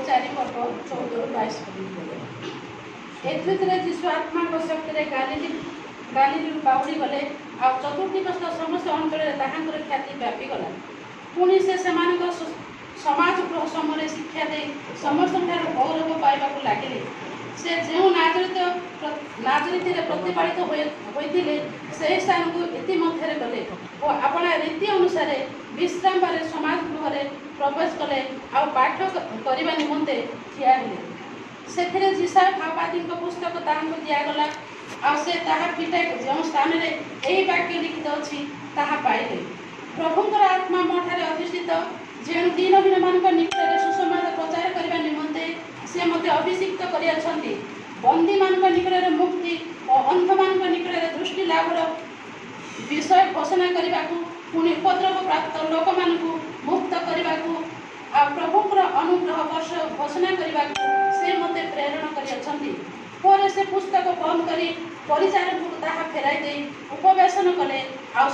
4 पद 14-22 एथुरे जीशु आत्मा को शक्ति गाली बाउड़ी गले आ चतुर्थीग्रस्त समस्त अंचल ताहांकर ख्याति व्यापी गला पुणी से समाज गृह समय शिक्षा दे समस्त गौरव पाइबा लगे से जो नाजरीति प्रतिपादित होते से स्थान को इतिमध्य गले और अपना रीति अनुसार विश्राम बारे समाज गृह प्रवेश कले आ पाठ करने निमंते ठिया से जीसा भाववादी पुस्तक ताहां दिगला आटा जो स्थान में यही वाक्य लिखित अच्छी पाइले प्रभुंर आत्मा मोठारे अधिष्ठित जो दीनहीन मान निकट सुसमाचार प्रचार करने निमंते से मत अभिषिक्त कर बंदी मान निकट मुक्ति और अंध मान निकट दृष्टि लाभर विषय घोषणा करने को पुणी उपद्रव प्राप्त लोक मान मुक्त करने को आ प्रभुंर अनुग्रह वर्ष घोषणा करने को से मत प्रेरण कर से पुस्तक बंद कर परिचारक को ताहा फेराई दे उपवेशन कले आ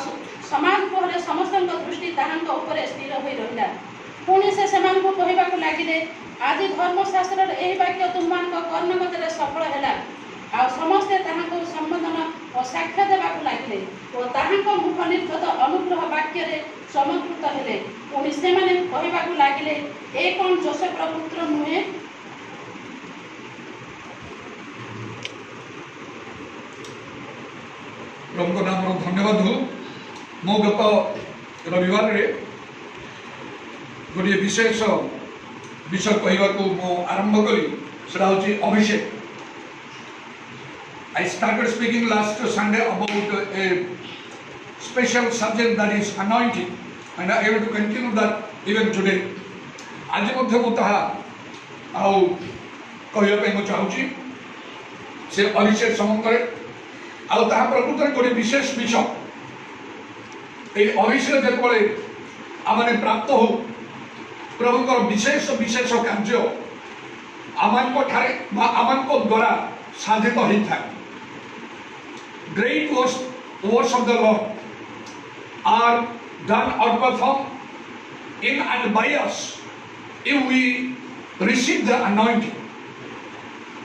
समाज गृह समस्त दृष्टि ताहां स्थिर हो रहा पुणी से कहवा लगे आज धर्मशास्त्र यही वाक्य तुम कर्णगत सफल है आ समस्ते ताहां संबोधन और साक्ष्य देवा लगे और ताहां मुख निर्गत अनुग्रह वाक्य समकृत हेले पुणी से कहवा लगे ए कौन जोसेफ पुत्र नुहे प्रभु नाम धन्यवाद हो मो गत रविवार रे गोटे विशेष विषय कहवा को मो आरंभ करी सेटा होची अभिषेक I started speaking last Sunday about a special subject that is anointing and I am to continue that even today आज मध्य मु ताहा आउ कहया पे मु चाहूची से अभिषेक संबंध आउ ताहा प्रकृत गोटे विशेष विषय ए अभिषेक जेतबळे आमने प्राप्त हो प्रभुंकर विशेष विशेष कार्य आमानको ठारे आमानको द्वारा साधित होई था great works of the Lord are done or performed in and by us if we receive the anointing.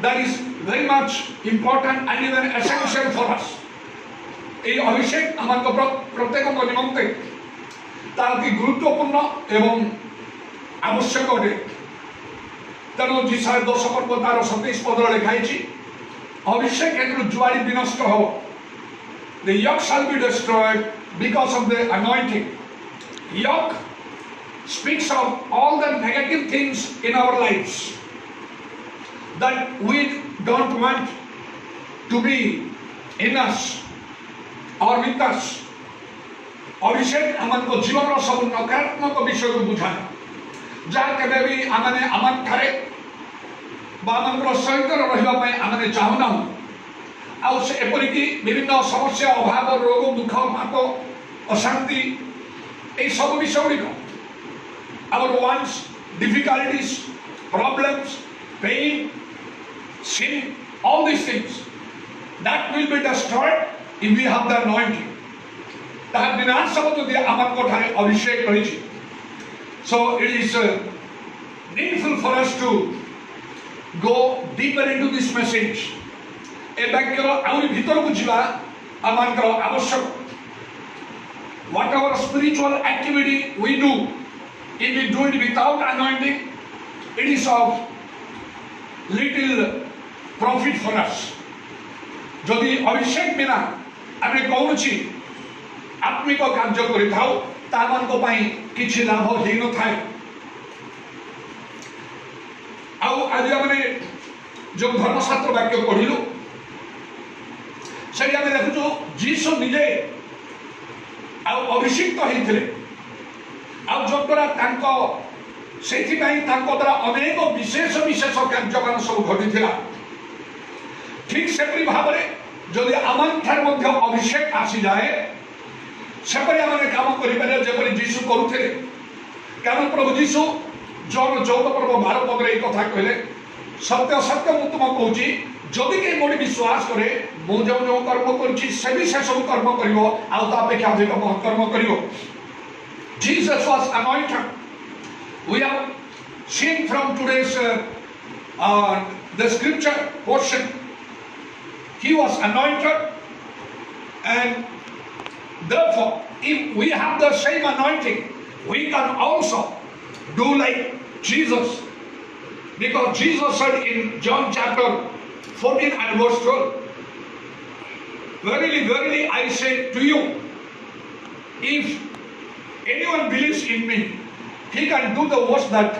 That is very much important and even essential for us. এই অভিষেক আমাদের প্রত্যেক নিমন্তে তার অতি গুরুত্বপূর্ণ এবং আবশ্যক অটে তেণু যিশায় 10 পর্ব তার 27 পদরে লেখা হয়েছে অভিষেক এগুলো জুয়ারি বিনষ্ট হব The yoke shall be destroyed because of the anointing. Yoke speaks of all the negative things in our lives that we don't want to be in us or with us. अभिषेक हमको जीवन रो सब नकारात्मक विषय को बुझाए जहाँ केबे भी आमने आमन थारे बा आमन सहित रहिबा पय आमने चाहू ना आउ से एपरिकी विभिन्न समस्या अभाव रोग दुख पाप अशांति ए सब विषय गुड़िक our wants difficulties problems pain sin all these things that will be destroyed if we have the anointing ताहा विनाश सब जदि आमन को ठारे अभिषेक रहिछि so it is needful for us to go deeper into this message ए वाक्यर आउरी भीतर को जीवा आमानकर आवश्यक whatever spiritual activity we do if we do it without anointing it is of little profit for us जदि अभिषेक बिना आमे कौनसी आत्मिक कार्य करि थाउ तामान को पई किछि लाभ हेइ न थाए आउ आज हमने जो धर्मशास्त्र वाक्य पढ़िलु से आम देखु जीसु निजे अभिषिक्त होते द्वारा अनेक विशेष विशेष कार्य सब घटी ठीक से भाव में जदि आम ठार अभिषेक आसी जाए सेपरी आम कम कर जीशु करुले कारण प्रभु जीशु जॉन 14 पर्व 12 पद कथा कहले सत्य सत्य मुझे तुम कहूँ जदि कहीं मोटे विश्वास करे मु जो जो कर्म करुच्ची से भी से सब कर्म करिवो आपेक्षा अधिक महत् कर्म करिवो Jesus was anointed we have seen from today's the scripture portion, he was anointed, and therefore, if we have the same anointing, we can also do like Jesus. Because Jesus said in John chapter 14 and verse 12, verily, verily, I say to you, if anyone believes in me, he can do the works that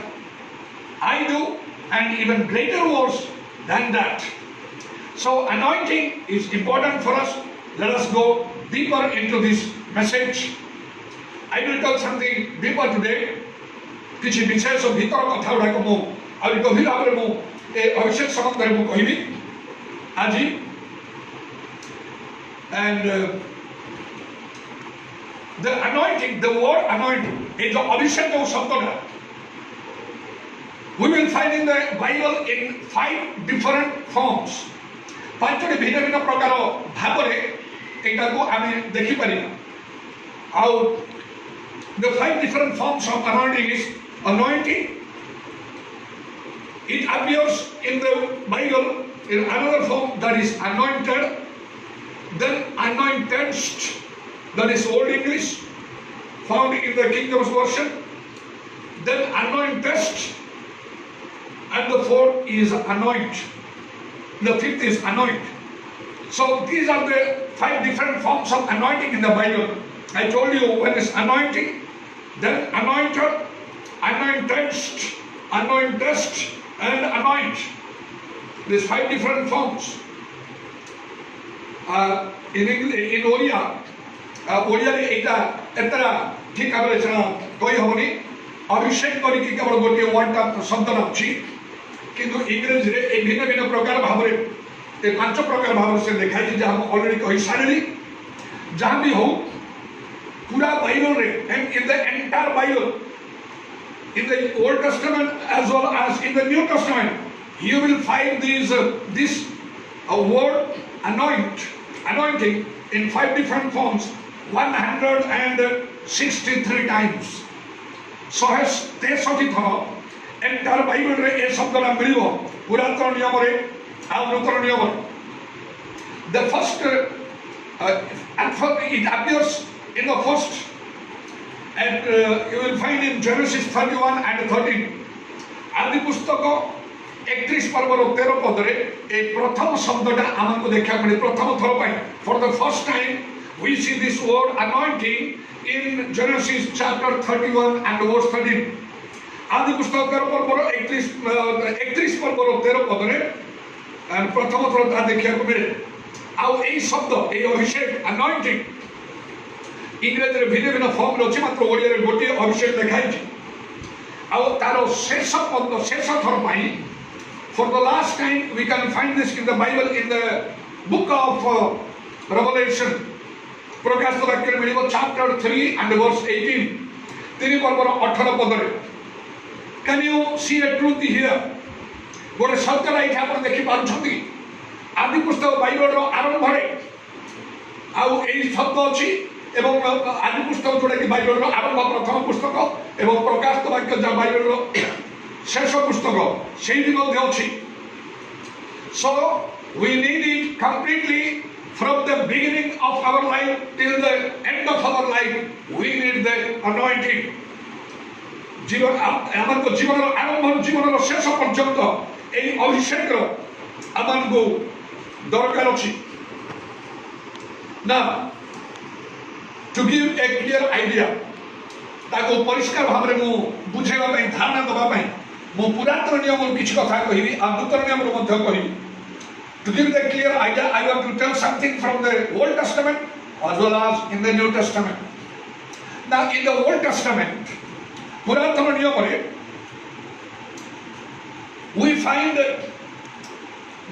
I do, and even greater works than that. So anointing is important for us. Let us go deeper into this message. I will tell something deeper today. କିଛି ବିଶେଷ ଭିତର କଥା ଗୁଡ଼ାକ ମୁଁ ଆହୁରି ଗଭୀର ଭାବରେ ମୁଁ ଏ ଅଭିଷେକ ସମ୍ବନ୍ଧରେ ମୁଁ କହିବି ଆଜି। And the anointing, the word anointing, is the abhishek of Sabdana. We will find in the Bible in 5 different forms. ପାଞ୍ଚଟି ଭିନ୍ନ ଭିନ୍ନ ପ୍ରକାର ଭାବରେ ଏଟାକୁ ଆମେ ଦେଖିପାରିବା। ଆଉ the 5 different forms of anointing is anointing. It appears in the Bible in another form, that is anointed, then anointed, that is Old English, found in the King James Version, then anointed, and the fourth is anoint. The fifth is anoint. So these are the 5 different forms of anointing in the Bible. I told you when it's anointing, then anointed, anointed, anointed, and anoint. These 5 different forms. In English, in Oriya, Oriya eta etara ठीक भाବରେ कही हेनी अभिषेक करके केवल गोटे वर्डटा शब्द अच्छी किंतु इंग्रेजी रे ए भिन्न भिन्न प्रकार भाव ए 5 प्रकार भाव से लिखाई जहाँ ऑलरेडी कही सारे जहाँ भी हो पूरा बाइबल रे and in the entire Bible in the Old Testament as well as in the New Testament you will find these this word anointing in 5 different forms 163 times. So has 63 thar entire Bible re ए शब्द ना मिलिबो पुरातन नियम रे आ नूतन नियम रे. The first it appears in the first and you will find in Genesis 31 and 13 आदि पुस्तक 31 पर्वर 13 पद रे ए प्रथम शब्दटा हमको देखा मिले प्रथम थर पाई for the first time we see this word anointing in Genesis chapter 31 and verse 13 आदि पुस्तक पर्वर 31 पर्वर 13 पद रे प्रथम थर ता देखा मिले आ ए शब्द ए अभिषेक anointing इंग्रेजी भिन्न भिन्न फॉर्म अच्छे मात्र ओडिया रे गोटे अभिषेक लिखाई तार शेष पद शेष थर पाई for the last time we can find this in the Bible in the book of Revelation प्रकाश वाक्य मिलिबो चैप्टर 3 एंड वर्स 18 3 पर्वर 18 पद रे can you see a truth here गोटे सत्य राइट आपण देखि पाछथि आदि पुस्तक बाइबल रो आरंभ रे आउ एई शब्द अछि एवं आदि पुस्तक जोड़ा कि बाइबल रो आरंभ प्रथम पुस्तक एवं प्रकाश वाक्य जा बाइबल रो शेष पुस्तक सेही मध्ये अछि. So we need it completely from the beginning of our life till the end of our life we need the anointing. जीवन हमन को जीवन रो आरंभ जीवन रो शेष पर्यंत एई अभिषेक रो हमन को दरकार अछि. Now to give a clear idea ताको परिष्कार भाव में मु बुझेबा पई धारणा दबा पई मु पुरातन नियम किछ कथा कहिबी आ नूतन नियम रो मध्य कहिबी. To give the clear idea I want to tell something from the Old Testament as well as in the New Testament. Now in the Old Testament पुरातन नियम रे we find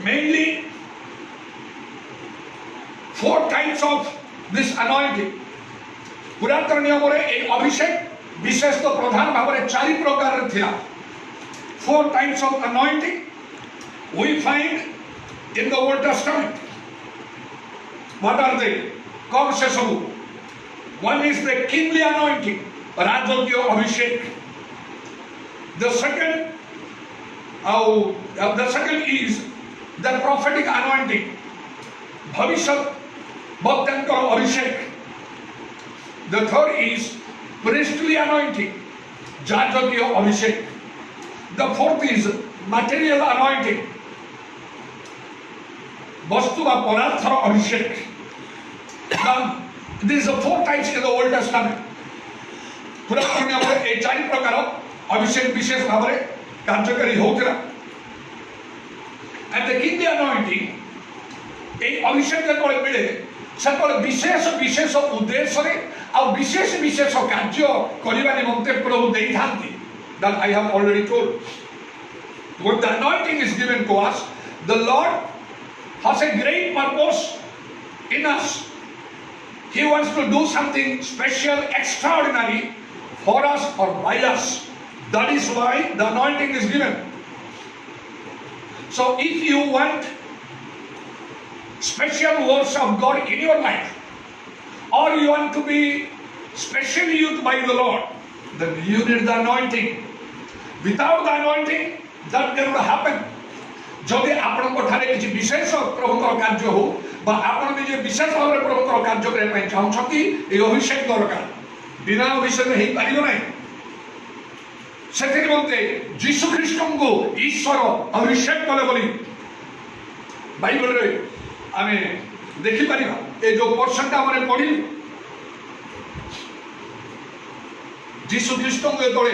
mainly 4 types of this anointing. पुरातन नियम रे ए अभिषेक विशेष तो प्रधान भाव में 4 प्रकार रे थिला. 4 types of anointing we find in the Old Testament. What are they? कौन से सब? One is the kingly anointing, राजकीय अभिषेक. The second is the prophetic anointing. Bhavishya Bhaktankar Abhishek. The third is priestly anointing. Jajakiya Abhishek. The fourth is material anointing. Vastu va Padarthara Abhishek. Now, these are four types in the Old Testament. पुरातन नियमରେ এই চারি প্রকার অভিষেক বিশেষ ভাবে কার্যকারী হউଥିଲା। And the king anointing এই অভিষেক যেতବେଳେ ମିଳେ ସେତେବେଳେ ବିଶେଷ ବିଶେଷ ଉଦ୍ଦେଶ୍ୟରେ ଆଉ ବିଶେଷ ବିଶେଷ କାର୍ଯ୍ୟ କରିବା ନିମନ୍ତେ ପ୍ରଭୁ ଦେଇଥାନ୍ତି। That I have already told. When the anointing is given to us, the Lord has a great purpose in us. He wants to do something special, extraordinary for us or by us. That is why the anointing is given. So if you want special words of God in your life, or you want to be specially used by the Lord, then you need the anointing. Without the anointing, that cannot happen. যদি ଆପଣଙ୍କ ଠାରେ କିଛି ବିଶେଷ ପ୍ରଭୁଙ୍କର କାର୍ଯ୍ୟ ହଉ ବା ଆପଣ ନିଜେ ବିଶେଷ ଭାବରେ ପ୍ରଭୁଙ୍କର କାର୍ଯ୍ୟ କରିବା ପାଇଁ ଚାହୁଁଛନ୍ତି, ଏହି ଅଭିଷେକ ଦରକାର। ବିନା ଅଭିଷେକରେ ହେଇପାରିବ ନାହିଁ। ସେଥି ନିମନ୍ତେ ଯୀଶୁ ଖ୍ରୀଷ୍ଟଙ୍କୁ ଈଶ୍ୱର ଅଭିଷେକ କଲେ ବୋଲି ବାଇବଲରେ ଆମେ ଦେଖିପାରିବା। ଏ ଯୋଉ ପର୍ସନଟା ଆମେ ପଢିଲୁ, ଯୀଶୁ ଖ୍ରୀଷ୍ଟଙ୍କୁ ଯେତେବେଳେ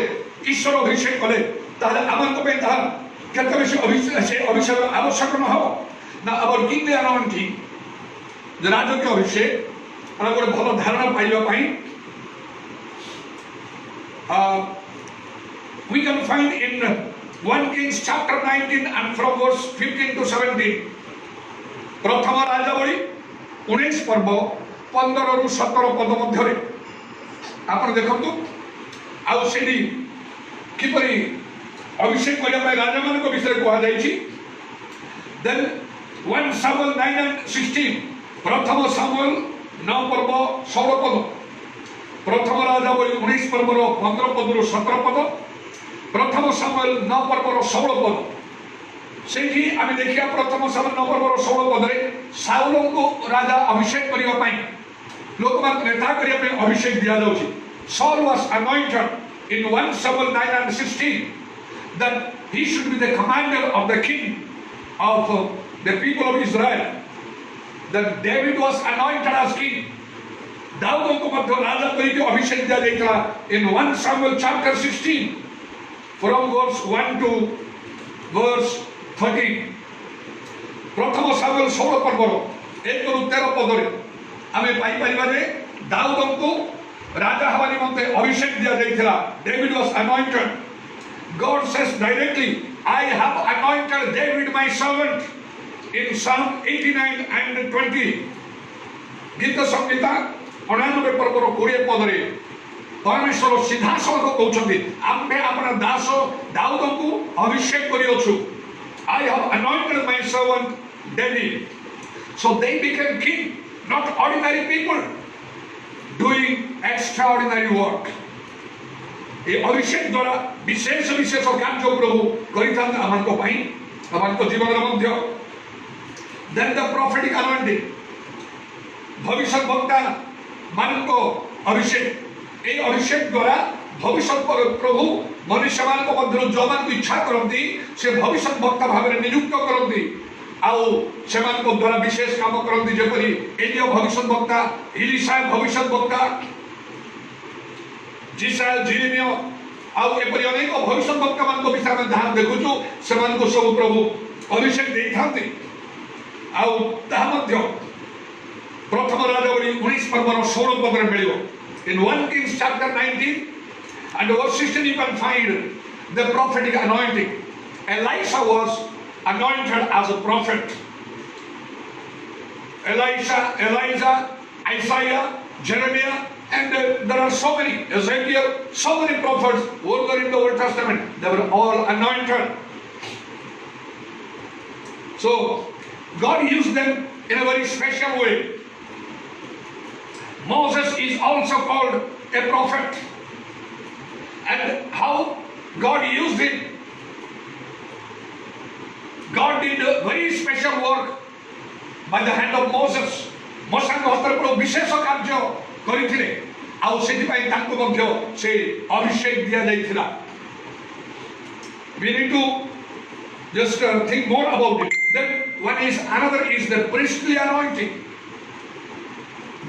ଈଶ୍ୱର ଅଭିଷେକ କଲେ, ତାହେଲେ ଆମଙ୍କ ପାଇଁ ତାହା କେତେ ବେଶୀ ସେ ଅଭିଷେକର ଆବଶ୍ୟକ ନ ହେବ ନା। ଆମର କିଙ୍ଗ୍ anointing, ରାଜକୀୟ ଅଭିଷେକ, ଆମେ ଗୋଟେ ଭଲ ଧାରଣା ପାଇବା ପାଇଁ we can find in 1 Kings chapter 19 and from verse 15 to 17. ପ୍ରଥମ ରାଜାବଳୀ 19 ପର୍ବ 15 ରୁ 17 ପଦ ମଧ୍ୟରେ ଆପଣ ଦେଖନ୍ତୁ। ଆଉ ସେଠି କିପରି ଅଭିଷେକ କରିବା ପାଇଁ ରାଜାମାନଙ୍କ ବିଷୟରେ କୁହାଯାଇଛି। Then 1 Samuel 9 and 16, ପ୍ରଥମ ସାମୁଏଲ 9 ପର୍ବ 16 ପଦ, ପ୍ରଥମ ରାଜାବଳୀ 19 ପର୍ବର 15 ପଦରୁ 17 ପଦ, ପ୍ରଥମ ସାମୁଏଲ 9 ପର୍ବର 16 ପଦ। ସେଇଠି ଆମେ ଦେଖିବା ପ୍ରଥମ ସାମୁଏଲ 9 ପର୍ବର 16 ପଦରେ ସାଉଲଙ୍କୁ ରାଜା ଅଭିଷେକ କରିବା ପାଇଁ, ଲୋକମାନଙ୍କୁ ନେତା କରିବା ପାଇଁ ଅଭିଷେକ ଦିଆଯାଉଛି। Saul was anointed in 1 Samuel 9 and 16 that he should be the commander of the king of the people of Israel. Then David was anointed as king. ଦାଉଦଙ୍କୁ ମଧ୍ୟ ରାଜା କରିକି ଅଭିଷେକ ଦିଆଯାଇଥିଲା in 1 Samuel chapter 16 from verse 1 to verse 13. ପ୍ରଥମ ସାମୁଏଲ 16 ପର୍ବର 1 ରୁ 13 ପଦରେ ଆମେ ପାଇପାରିବା ଯେ ଦାଉଦଙ୍କୁ ରାଜା ହେବା ନିମନ୍ତେ ଅଭିଷେକ ଦିଆଯାଇଥିଲା। David was anointed. God says directly, I have anointed David my servant in Psalm 89 and 20. ଗୀତ ସଂହିତା 89 ପର୍ବର 20 ପଦରେ ପରମେଶ୍ୱର ସିଧାସଳଖ କହୁଛନ୍ତି, ଆମ୍ଭେ ଆମର ଦାସ ଦାଉଦଙ୍କୁ ଅଭିଷେକ କରିଅଛୁ। I have anointed my servant David. So they became king, not ordinary people doing extraordinary work. এই অভিষেক দ্বারা বিশেষ বিশেষ কার্য প্রভু করিথান্তে আমাଙ୍କ ପାଇଁ, আমাଙ୍କ জীবনের মধ্য। Then the prophetic anointing, ভবিষ্যৎ বক্তা ମାନଙ୍କ অভিষেক। এই অভিষেক দ্বারা ভবিষ্যৎ প্রভু মনুষ্যମାନଙ୍କ ମଧ୍ୟରୁ ଯେଉଁମାନଙ୍କୁ ଇଚ୍ଛା କରନ୍ତି ସେ ଭବିଷ୍ୟତ ବକ୍ତା ଭାବରେ ନିଯୁକ୍ତ କରନ୍ତି ଆଉ ସେମାନଙ୍କ ଦ୍ୱାରା ବିଶେଷ କାମ କରନ୍ତି। ଯେପରି ଏଲିୟ ଭବିଷ୍ୟତ ବକ୍ତା, ଇଲିଶା ଭବିଷ୍ୟତ ବକ୍ତା, ଜିସାଏଲ, ଜିରିମିୟ ଆଉ ଏପରି ଅନେକ ଭବିଷ୍ୟତ ବକ୍ତାମାନଙ୍କ ବିଷୟରେ ଆମେ ଯାହା ଦେଖୁଛୁ, ସେମାନଙ୍କୁ ସବୁ ପ୍ରଭୁ ଅଭିଷେକ ଦେଇଥାନ୍ତି। ଆଉ ତାହା ମଧ୍ୟ ପ୍ରଥମ ରାଜାବଳୀ 19 ପର୍ବର 16 ପଦରେ ମିଳିବ। In 1 Kings chapter 19 and verse 16 you can find the prophetic anointing. Elisha was anointed as a prophet. Elijah, Isaiah, Jeremiah, and there are so many, Ezekiel, so many prophets who were in the Old Testament. They were all anointed. So God used them in a very special way. Moses is also called a prophet. And how God used him. God did a very special work by the hand of Moses. मोसा हस्तर विशेष कार्य करथिले आउ सेति पई तांको मध्य से अभिषेक दिया जाइथिला. We need to just think more about it. Then another is the priestly anointing.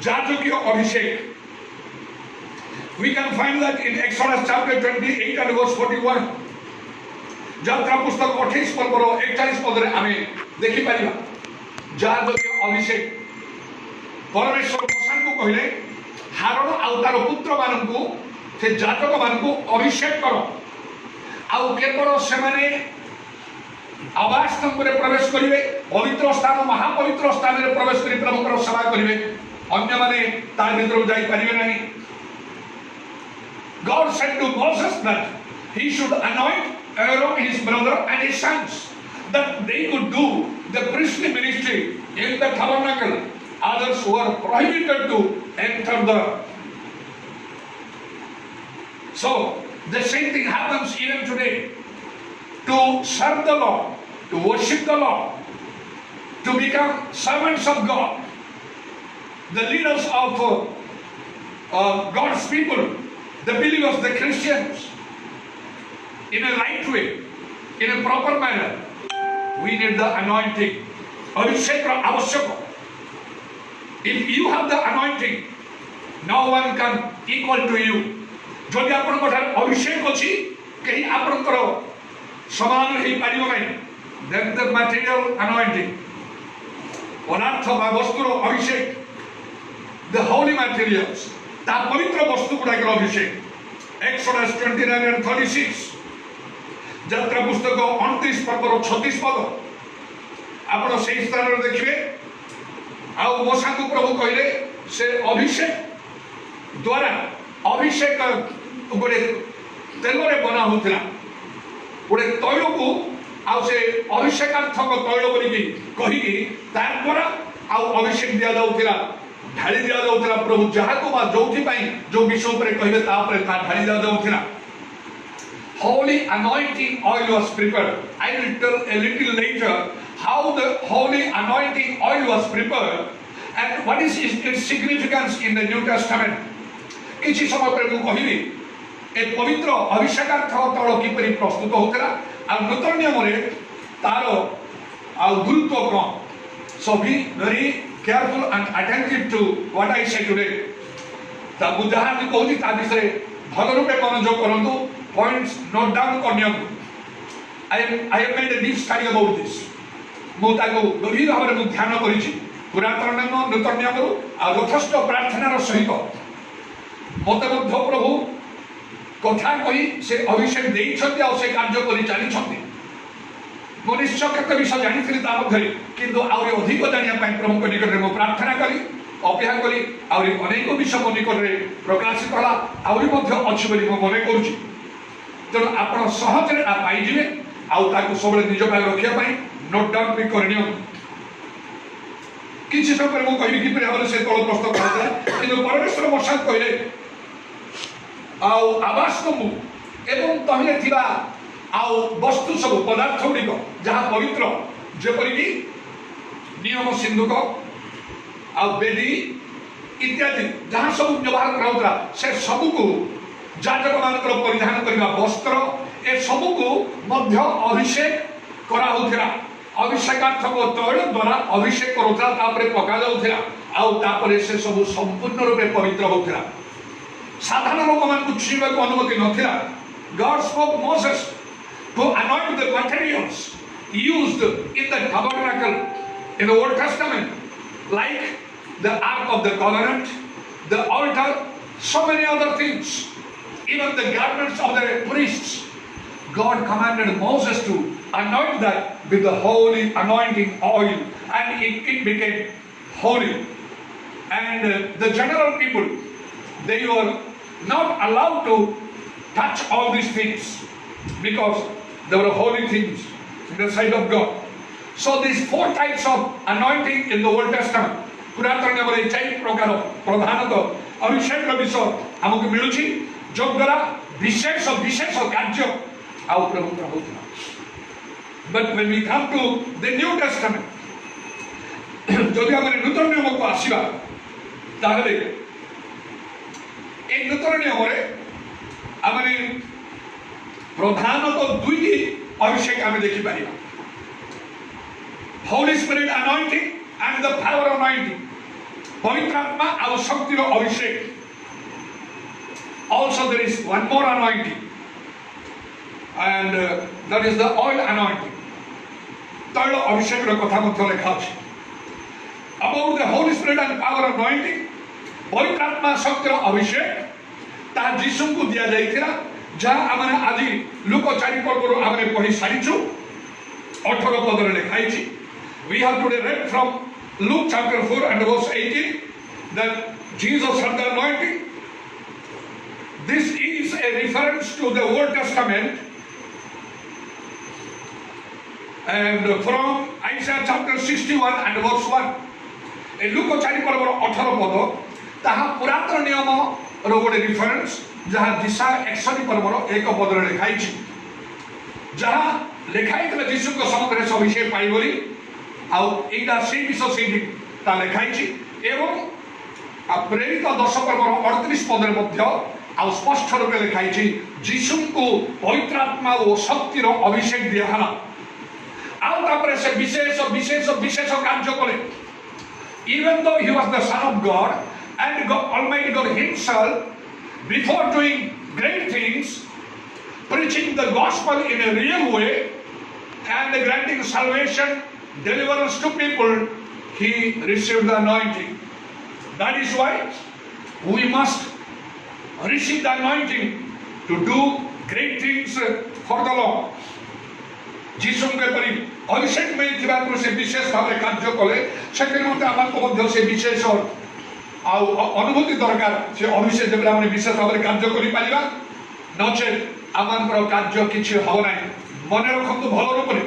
Jajakya Abhishek. We can find that in Exodus chapter 28 and verse 41. Jatra पुस्तक 28 पर्वर 41 पदरे आमे देखि परिबा. जाjakya Abhishek. परमेश्वर मोसा को कहले हारण आउ तार पुत्र मानकु से जातक मानकु अभिषेक करो. आउ केवल से माने आवास स्तंभ में प्रवेश करिवे, पवित्र स्थान महापवित्र स्थान में प्रवेश करि प्रभुकर सेवा करिवे. अन्य माने तार भीतर जाई परिबे नाही. God said to Moses that he should anoint Aaron, his brother, and his sons, that they could do the priestly ministry in the tabernacle. Others were prohibited to enter the. So the same thing happens even today. To serve the Lord, to worship the Lord, to become servants of God, the leaders of God's people, the believers, the Christians, in a right way, in a proper manner, we need the anointing. Abhishek avashyaka. If you have the anointing, no one can equal to you. जदि आपण कोठार अभिषेक अछि कहीं आपण करो समान हे पारिबो नै. Then the material anointing, पदार्थ बा वस्तुर अभिषेक, the holy materials, ता पवित्र वस्तु गुडाकर अभिषेक. Exodus 29 and 36. जात्रा पुस्तक 29 पर्वर 36 पद आपण सेही स्थान रे देखिबे. आउ मोसा को प्रभु कहले से अभिषेक द्वारा अभिषेक गोटे तेल रे बना होतला. गोटे तैल को आउ से अभिषेकार्थक तैल बोली कही तार द्वारा आउ अभिषेक दिया जाउतला, ढाली दिया जाउतला. प्रभु जहा को बा जोथि पई जो विषय पर कहबे ता पर ता ढाली दिया जाउतला. Holy anointing oil was prepared. I will tell a little later how the holy anointing oil was prepared and what is its significance in the New Testament. किछि समय पर मु कहिबी ए पवित्र अभिषेकार्थ तैल किपरि प्रस्तुत होतला आ नूतन नियम रे तार आ गुरुत्व कोन. So be very careful and attentive to what I say today. ता बुझाहा कि कहूची ता विषय भल रूपे मनोयोग करंतु. Points note down करनियंतु. I have made a deep study about this. मु ताको गभीर भाव में ध्यान करिछि. पुरातन नियम नूतन नियम रु आ यथेष्ट प्रार्थनार सहित मते मध्य प्रभु कथा कहि से अभिषेक देइछथि आ से कार्य करि चाली छथि. मु निश्चय केते विषय जानिथिलि ता मध्यरे किंतु आउरी अधिक जानिया पई प्रभु निकट रे मु प्रार्थना करी अपेक्षा करी आउरी अनेक विषय मो निकट रे प्रकाशित होला आउरी मध्य अछि बोली मु मने करूछि. तेणु आपण सहज रे पाई जिवे आउ ताको सबले निज पाई रखिया पई नोट डाउन भी करनियो. किछि समय पर मु कहिबी कि पर से तळ प्रस्तुत करला किंतु परमेश्वर मोसा कहले आउ आवास को एवं तहिले थिबा आउ वस्तु सब पदार्थ गुड़िक जहाँ पवित्र जेपरिकी नियम सिंधुक आउ बेदी इत्यादि जहाँ सब व्यवहार कराउतला से सब को जाजक मानकर परिधान करबा वस्त्र ए सब को मध्य अभिषेक करा होथिला. अभिषेकार्थक तैल द्वारा अभिषेक करूथला तापरे पका जाउथिला आउ तापरे से सब संपूर्ण रूपे पवित्र होथिला. साधारण लोक मान को छुइबा को अनुमति नथिला. God spoke Moses to anoint the materials used in the tabernacle in the Old Testament, like the Ark of the Covenant, the altar, so many other things, even the garments of the priests. God commanded Moses to anoint that with the holy anointing oil, and it became holy. And the general people, they were not allowed to touch all these things because they were holy things in the sight of God. So these four types of anointing in the Old Testament, पुरातन नियम रे चारि प्रकार प्रधानतः अभिषेक विषय हमको मिलुछि जो द्वारा विशेष विशेष कार्य ଆଉ ପ୍ରଭୁଙ୍କର ହଉଥିଲା। But when we come to the New Testament, ଯଦି ଆମେ ନୂତନ ନିୟମକୁ ଆସିବା ତାହେଲେ এই নূতন নিয়মরে আমি প্রধানত দুইটি অভিষেক আমি দেখিপারিবা, Holy Spirit anointing and the power anointing, পবিত্র আত্মা আর শক্তির অভিষেক। Also there is one more anointing, and that is the oil anointing, তৈল অভিষেকের কথা মধ্যে লেখা আছে। About the Holy Spirit and power anointing, পবিত্র আত্মা শক্তির অভিষেক তাহা যীশুଙ୍କୁ ଦିଆଯାଇଥିଲା, ଯାହା ଆମେ ଆଜି ଲୁକ 4 ପର୍ବରୁ ଆମେ ପଢ଼ି ସାରିଛୁ। 18 ପଦରେ ଲେଖା ହେଇଛି। We have today read from Luke chapter 4 and verse 18 that Jesus had the anointing. This is a reference to the Old Testament, and from Isaiah chapter 61 and verse 1. ଏ ଲୁକ 4 ପର୍ବର 18 ପଦ ତାହା ପୁରାତନ ନିୟମର ଗୋଟେ ରିଫରେନ୍ସ, ଯାହା ଦିଶା 61 ପର୍ବର 1 ପଦରେ ଲେଖା ହେଇଛି। ଯାହା ଲେଖା ହେଇଥିଲା ଯୀଶୁଙ୍କ ସମୟରେ ସେ ଅଭିଷେକ ପାଇ ବୋଲି, ଆଉ ଏଇଟା ସେଇ ବିଷୟ ସେଇଠି ତା ଲେଖା ହେଇଛି। ଏବଂ ପ୍ରେରିତ 10 ପର୍ବର 38 ପଦରେ ମଧ୍ୟ ଆଉ ସ୍ପଷ୍ଟ ରୂପେ ଲେଖା ହେଇଛି ଯୀଶୁଙ୍କୁ ପବିତ୍ର ଆତ୍ମା ଓ ଶକ୍ତିର ଅଭିଷେକ ଦିଆହେଲା। ଆଉ ତାପରେ ସେ ବିଶେଷ ବିଶେଷ ବିଶେଷ କାର୍ଯ୍ୟ କଲେ। Even though he was the Son of God and God, Almighty God himself, before doing great things, preaching the gospel in a real way and granting salvation, deliverance to people, he received the anointing. That is why we must receive the anointing to do great things for the Lord. ଯୀଶୁଙ୍କ ପରି ଅଭିଷେକ ମିଳିଥିବାରୁ ସେ ବିଶେଷ ଭାବରେ କାର୍ଯ୍ୟ କଲେ, ସେଥିରେ ମଧ୍ୟ ଆମକୁ ମଧ୍ୟ ସେ ବିଶେଷ ଆଉ ଅନୁଭୂତି ଦରକାର। ସେ ଅଭିଷେକ ଯେବେ ଆମେ ବିଶେଷ ଭାବରେ କାର୍ଯ୍ୟ କରିପାରିବା, ନଚେତ୍ ଆମଙ୍କର କାର୍ଯ୍ୟ କିଛି ହେବ ନାହିଁ। ମନେ ରଖନ୍ତୁ ଭଲ ରୂପରେ,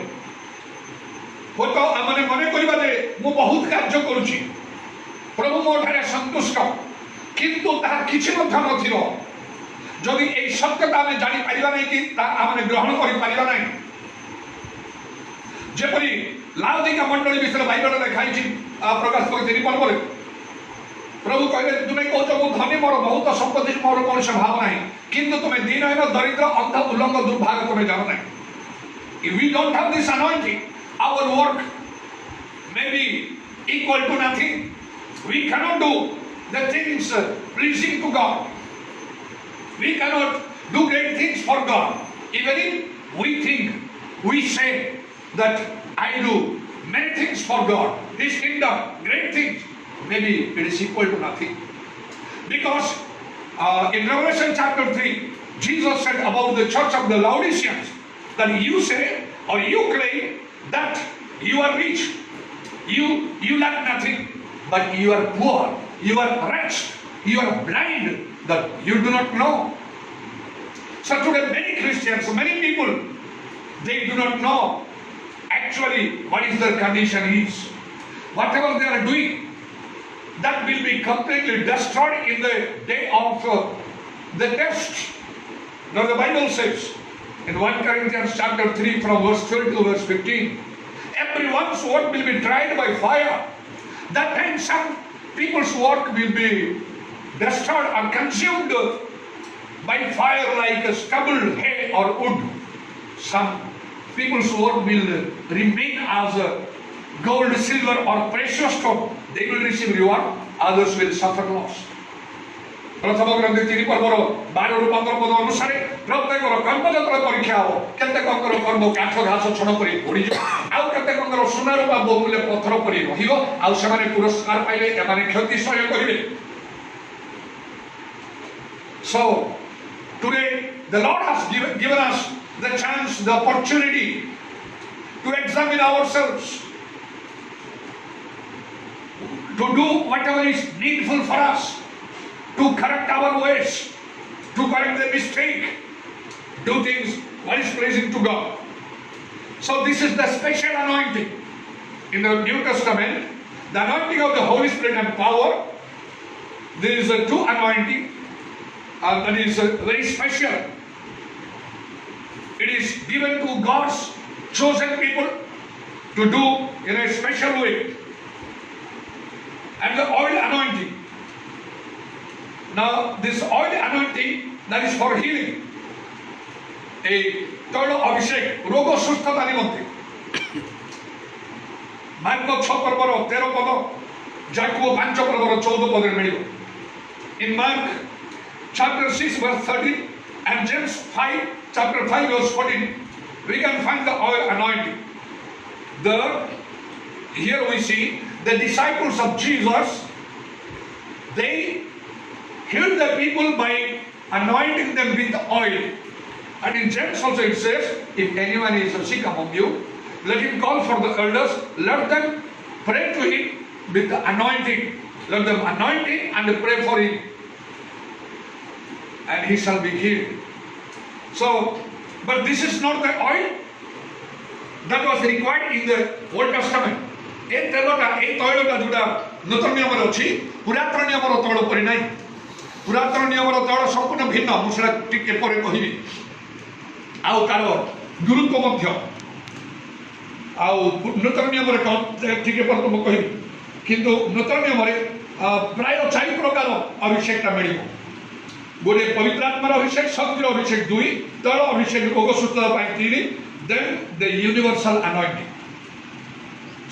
ହୁଏତ ଆମେ ମନେ କରିବା ଯେ ମୁଁ ବହୁତ କାର୍ଯ୍ୟ କରୁଛି, ପ୍ରଭୁ ମୋ ଠାରେ ସନ୍ତୁଷ୍ଟ, କିନ୍ତୁ ତାହା କିଛି ମଧ୍ୟ ନଥିବ ଯଦି ଏହି ସତ୍ୟତା ଆମେ ଜାଣିପାରିବା ନାହିଁ କି ତାହା ଆମେ ଗ୍ରହଣ କରିପାରିବା ନାହିଁ। ଯେପରି ଲାଉଦିକା ମଣ୍ଡଳୀ ବିଷୟରେ ବାଇବଲରେ ଲେଖା ହେଇଛି ପ୍ରକାଶ 3 ପର୍ବରେ, ପ୍ରଭୁ କହିଲେ ତୁମେ କହୁଛ ମୁଁ ଧନୀ, ମୋର ବହୁତ ସମ୍ପତ୍ତି, ମୋର କୌଣସି ଭାବ ନାହିଁ, କିନ୍ତୁ ତୁମେ ଦିନହୀନ, ଦରିଦ୍ର, ଅନ୍ଧ, ଉଲ୍ଲଙ୍ଘ, ଦୁର୍ଭାଗ ତୁମେ ଜାଣ ନାହିଁ। If we don't have this anointing, our work may be equal to nothing. We cannot do the things pleasing to God. We cannot do great things for God. Even if we think, we say that I do many things for God, this kingdom, great things, maybe it is equal to nothing. Because in Revelation chapter 3, Jesus said about the church of the Laodiceans that you say or you claim that you are rich, you lack nothing, but you are poor, you are wretched, you are blind, that you do not know. So today many Christians, many people, they do not know actually what is their condition is. Whatever they are doing, that will be completely destroyed in the day of the test. Now the Bible says in 1 Corinthians chapter 3 from verse 12 to verse 15, everyone's work will be tried by fire. That time some people's work will be destroyed or consumed by fire like stubble, hay or wood. Some people's work will remain as gold, silver or precious stone. They will receive reward, others will suffer loss. ପ୍ରଥମ ଗ୍ରନ୍ଥ 3 ପର୍ବର 12 ରୁ 15 ପଦ ଅନୁସାରେ ପ୍ରତ୍ୟେକର କର୍ମ ଯେତେବେଳେ ପରୀକ୍ଷା ହେବ, କେତେକଙ୍କର କର୍ମ କାଠ ଘାସ ଛଣ ପରି ପୋଡ଼ିଯିବ, ଆଉ କେତେକଙ୍କର ସୁନାର ବା ବହୁମୂଲ୍ୟ ପଥର ପରି ରହିବ, ଆଉ ସେମାନେ ପୁରସ୍କାର ପାଇଲେ, ଏମାନେ କ୍ଷତି ସହ୍ୟ କରିବେ। So today the Lord has given us the chance, the opportunity to examine ourselves, to do whatever is needful for us, to correct our ways, to correct the mistake, do things what is pleasing to God. So this is the special anointing in the New Testament, the anointing of the Holy Spirit and power. There is a two anointing that is very special. It is given to God's chosen people to do in a special way. And the oil anointing. Now, this oil anointing that is for healing. A তৈল অভিষেক রোগ সুস্থতা নিমন্তে mark 6 পর্বর 13 পদ যাকোব 5 পর্বর 14 পদে মিলিব in Mark chapter 6 verse 13 and James 5 chapter 5 verse 14 we can find the oil anointing. Here we see the disciples of Jesus, they healed the people by anointing them with the oil. And in James also it says, if anyone is sick among you, let him call for the elders, let them pray to him with the anointing. Let them anoint him and pray for him, and he shall be healed. So, but this is not the oil that was required in the Old Testament. এই তেলটা এই তৈলটা যেটা নতুন নিয়মের ଅଛି পুরাতন নিয়মର ତୈଳ ପରି ନାହିଁ ପୁରାତନ ନିୟମର ତୈଳ ସମ୍ପୂର୍ଣ୍ଣ ଭିନ୍ନ ମୁଁ ସେଟା ଟିକେ ପରେ କହିବି ଆଉ ତାର ଗୁରୁତ୍ୱ ମଧ୍ୟ ଆଉ ନୂତନ ନିୟମରେ କ'ଣ ଟିକେ ପରେ ମୁଁ କହିବି କିନ୍ତୁ ନୂତନ ନିୟମରେ ପ୍ରାୟ 4 ପ୍ରକାର ଅଭିଷେକଟା ମିଳିବ ଗୋଟିଏ ପବିତ୍ର ଆତ୍ମାର ଅଭିଷେକ ଶକ୍ତିର ଅଭିଷେକ 2 ତୈଳ ଅଭିଷେକ ରୋଗ ସୁସ୍ଥତା ପାଇଁ 3 ଦେନ୍ ଦ ୟୁନିଭର୍ସାଲ anointing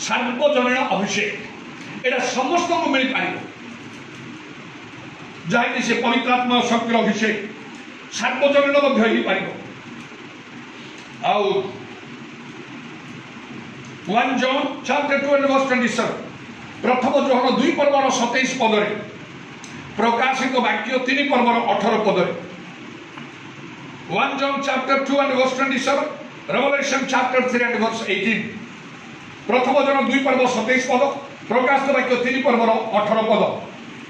ସାର୍ବଜନୀନ ଅଭିଷେକ ଏଟା ସମସ୍ତଙ୍କୁ ମିଳିପାରିବ ଯାହାକି ସେ ପବିତ୍ର ଆତ୍ମା ଶକ୍ତିର ଅଭିଷେକ ସାର୍ବଜନୀନ ମଧ୍ୟ ହେଇପାରିବ ଆଉ 1 John chapter 2 and verse 27 ପ୍ରଥମ ଯୋହନ 2 ପର୍ବର 27 ପଦରେ ପ୍ରକାଶିତ ବାକ୍ୟ 3 ପର୍ବର 18 ପଦରେ 1 John chapter 2 and verse 27 Revelation chapter 3 and verse 18 ପ୍ରଥମ ଯୋହନ 2 ପର୍ବ 27 ପଦ ପ୍ରକାଶିତ ବାକ୍ୟ 3 ପର୍ବର 18 ପଦ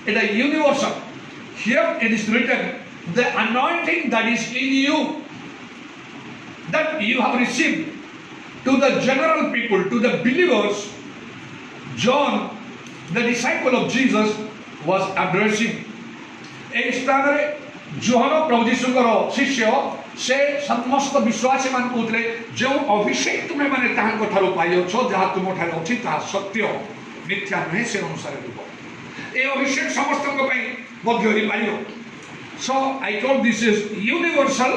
এটা universal. Here it is written, the anointing that is in you, that you have received, to the general people, to the believers, John, the disciple of Jesus, was addressing. এই স্থানে যোহন প্রভু যীশুଙ୍କର ଶିଷ୍ୟ ସେ ସମସ୍ତ ବିଶ୍ୱାସୀ ମାନଙ୍କୁ କହୁଥିଲେ ଯେଉଁ ଅଭିଷେକ ତୁମେ ମାନେ ତାହାଙ୍କ ଠାରୁ ପାଇଅଛ ଯାହା ତୁମଠାରେ ଅଛି ତାହା ସତ୍ୟ ମିଥ୍ୟା ନୁହେଁ ସେ ଅନୁସାରେ ରୂପ এই অভিষেক সমস্তଙ୍କ ପାଇଁ ମଧ୍ୟ ହେଇପାରିବ so I told this is universal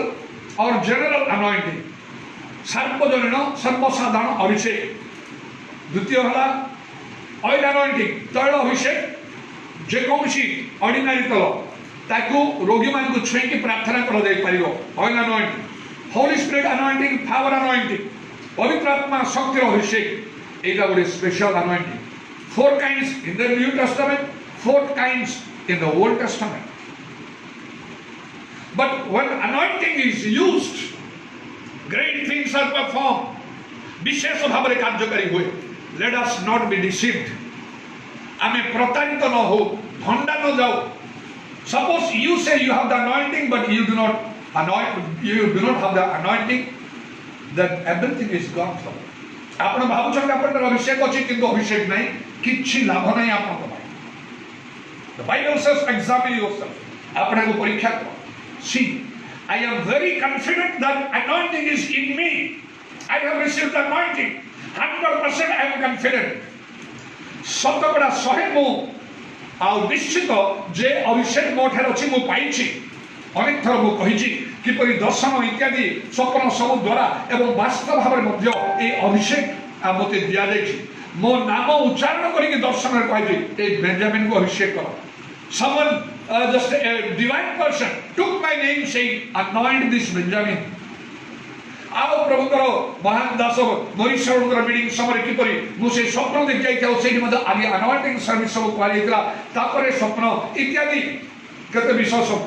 or general anointing ସାର୍ବଜନୀନ ସର୍ବସାଧାରଣ ଅଭିଷେକ ଦ୍ୱିତୀୟ ହେଲା oil anointing ତୈଳ ଅଭିଷେକ ଯେକୌଣସି ଅର୍ଡିନାରୀ ତୈଳ ତାକୁ ରୋଗୀମାନଙ୍କୁ ଛୁଇଁକି ପ୍ରାର୍ଥନା କରାଯାଇପାରିବ oil anointing holy spirit anointing power anointing ପବିତ୍ର ଆତ୍ମା ଶକ୍ତିର ଅଭିଷେକ ଏଇଟା ଗୋଟେ special anointing 4 kinds in the New Testament 4 kinds in the Old Testament. But when anointing is used, great things are performed. বিশেষ ভাবে কার্যকারী হয়. Let us not be deceived. আমি প্রতারিত ন হও, ধন্ডা ন যাও. Suppose you say you have the anointing, but you do not have the anointing, then everything is gone for you. ଆପଣ ଭାବୁଛନ୍ତି ଆପଣଙ୍କର ଅଭିଷେକ ଅଛି କିନ୍ତୁ ଅଭିଷେକ ନାହିଁ କିଛି ଲାଭ ନାହିଁ ଆପଣଙ୍କ ପାଇଁ The Bible says examine yourself ଆପଣଙ୍କୁ ପରୀକ୍ଷା କର see I am very confident that anointing is in me I have received the anointing 100% I am confident ଶତକଡ଼ା 100 ମୁଁ ଆଉ ନିଶ୍ଚିତ ଯେ ଅଭିଷେକ ମୋ ଠାରେ ଅଛି ମୁଁ ପାଇଛି ଅନେକ ଥର ମୁଁ କହିଛି କିପରି ଦର୍ଶନ ଇତ୍ୟାଦି ସ୍ୱପ୍ନ ସବୁ ଦ୍ୱାରା ଏବଂ ବାସ୍ତବ ଭାବରେ ମଧ୍ୟ এই ଅଭିଷେକ ମୋତେ ଦିଆଯାଇଛି ମୋ ନାମ ଉଚ୍ଚାରଣ କରିକି ଦର୍ଶନରେ କହିଛି এই ବେଞ୍ଜାମିନକୁ ଅଭିଷେକ କର someone just a divine person took my name saying anoint this Benjamin ଆଉ ପ୍ରଭୁଙ୍କର ମହାନ ଦାସ ମରିଷଙ୍କର ମିଟିଂ ସମୟରେ କିପରି ମୁଁ ସେ ସ୍ୱପ୍ନ ଦେଖି ଯାଇଥାଉ ସେଇଠି ମଧ୍ୟ ଆଜି anointing ସର୍ଭିସ ସବୁ କୁହାଯାଇଥିଲା ତାପରେ ସ୍ୱପ୍ନ ଇତ୍ୟାଦି କେତେ ବିଷୟ ସବୁ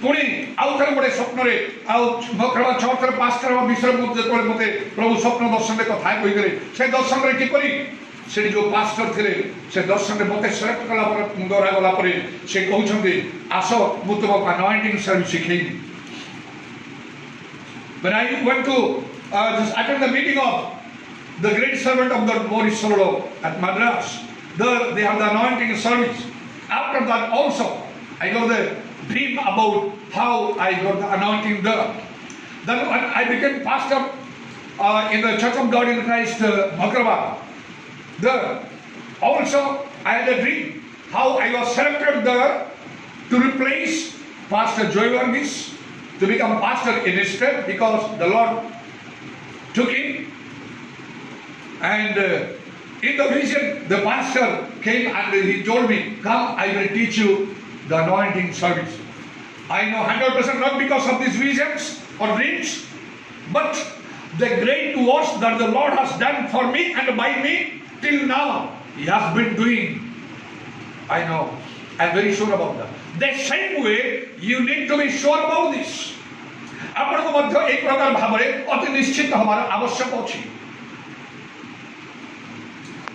ପୁଣି ଆଉ ଥରେ ଗୋଟେ ସ୍ୱପ୍ନରେ ଆଉ ମଙ୍ଗଳବାର 6 ଥର 5 ଥର ବିଷୟରେ ମୁଁ ଯେତେବେଳେ ମୋତେ ପ୍ରଭୁ ସ୍ୱପ୍ନ ଦର୍ଶନରେ କଥା କହିଥିଲେ ସେ ଦର୍ଶନରେ କିପରି ସେଠି ଯେଉଁ ପାଷ୍ଟର ଥିଲେ ସେ ଦର୍ଶନରେ ମୋତେ ସେଲେକ୍ଟ କଲା ପରେ ଗଲା ପରେ ସେ କହୁଛନ୍ତି ଆସ ମୁଁ ତୁମକୁ anointing ସର୍ଭିସ ଶିଖେଇବି When I went to just attend the meeting of the great servant of God Maurice Sololo at Madras, there they have the anointing service. After that also I got the dream about how I got the anointing there. Then when I became pastor in the Church of God in Christ, Makraba, there also I had a dream how I was selected there to replace Pastor Joy Varghese to become pastor in his stead because the Lord took him. And in the vision, the pastor came and he told me, "Come, I will teach you the anointing service." I know 100% not because of these visions or dreams, but the great works that the Lord has done for me and by me till now, He has been doing. I know. I'm very sure about that. The same way, you need to be sure about this. ଆପଣଙ୍କ ମଧ୍ୟ ଏହି ପ୍ରକାର ଭାବରେ ଅତି ନିଶ୍ଚିତ ହେବାର ଆବଶ୍ୟକ ଅଛି।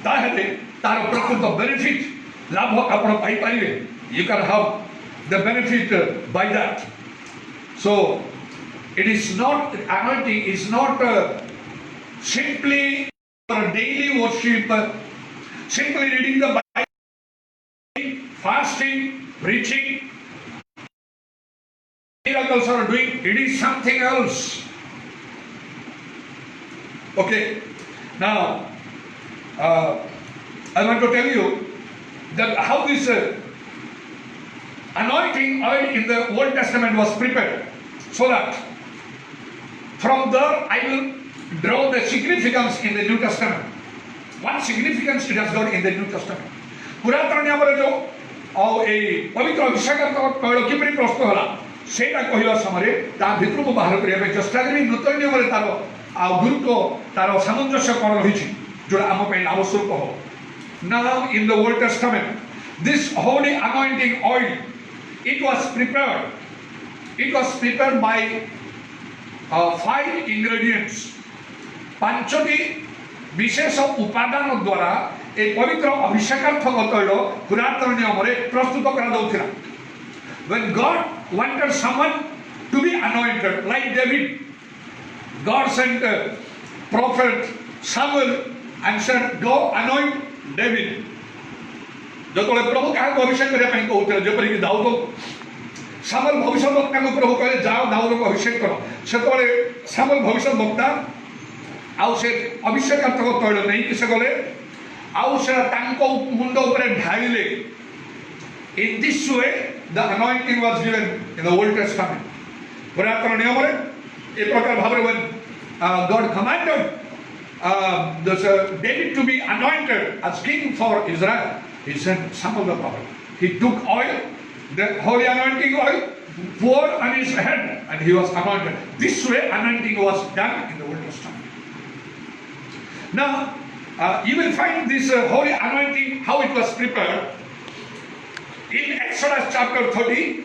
ତାହେଲେ ତାର ପ୍ରକୃତ ବେନିଫିଟ୍ ଲାଭ ଆପଣ ପାଇପାରିବେ। You can have the benefit by that. So it is not, anointing is not simply for daily worship, simply reading the Bible, fasting, preaching, miracles are doing. It is something else. Okay, now I want to tell you that how this anointing oil in the Old Testament was prepared, so that from there I will draw the significance in the New Testament. What significance it has got in the New Testament? पुरातन नियमरे जो पवित्र अभिषेक तैल किपरि प्रस्तुत होला सेटा कहवा समय ता भितर को बाहर करिया चेष्टा करी नूतन नियमरे तार गुरुत्व तार सामंजस्य कौन रही जो आम आवश्यक हो। Now in the Old Testament, this holy anointing oil, it was prepared by 5 ingredients. पांचटी विशेष उपादान द्वारा एक पवित्र अभिषेकार्थक तैल पुरातन नियम प्रस्तुत करा। When God wanted someone to be anointed, like David, God sent a prophet Samuel and said, "Go anoint David." जो प्रभु क्या अभिषेक करने कहते जपरिक दाऊद सामुएल भविष्यवक्ता को प्रभु कहे जाओ दाऊद को अभिषेक करो से सामुएल भविष्यवक्ता आउ से अभिषेकार्थक तैल नहीं किसे गले आउ से तांको मुंड ऊपर ढाइले। In this way the anointing was given in the Old Testament. पुरातन नियम रे एक प्रकार भाବରେ when God commanded David to be anointed as king for Israel, he sent Samuel the prophet. He took oil, the holy anointing oil, poured on his head, and he was anointed. This way anointing was done in the Old Testament. Now you will find this holy anointing, how it was prepared in Exodus chapter 30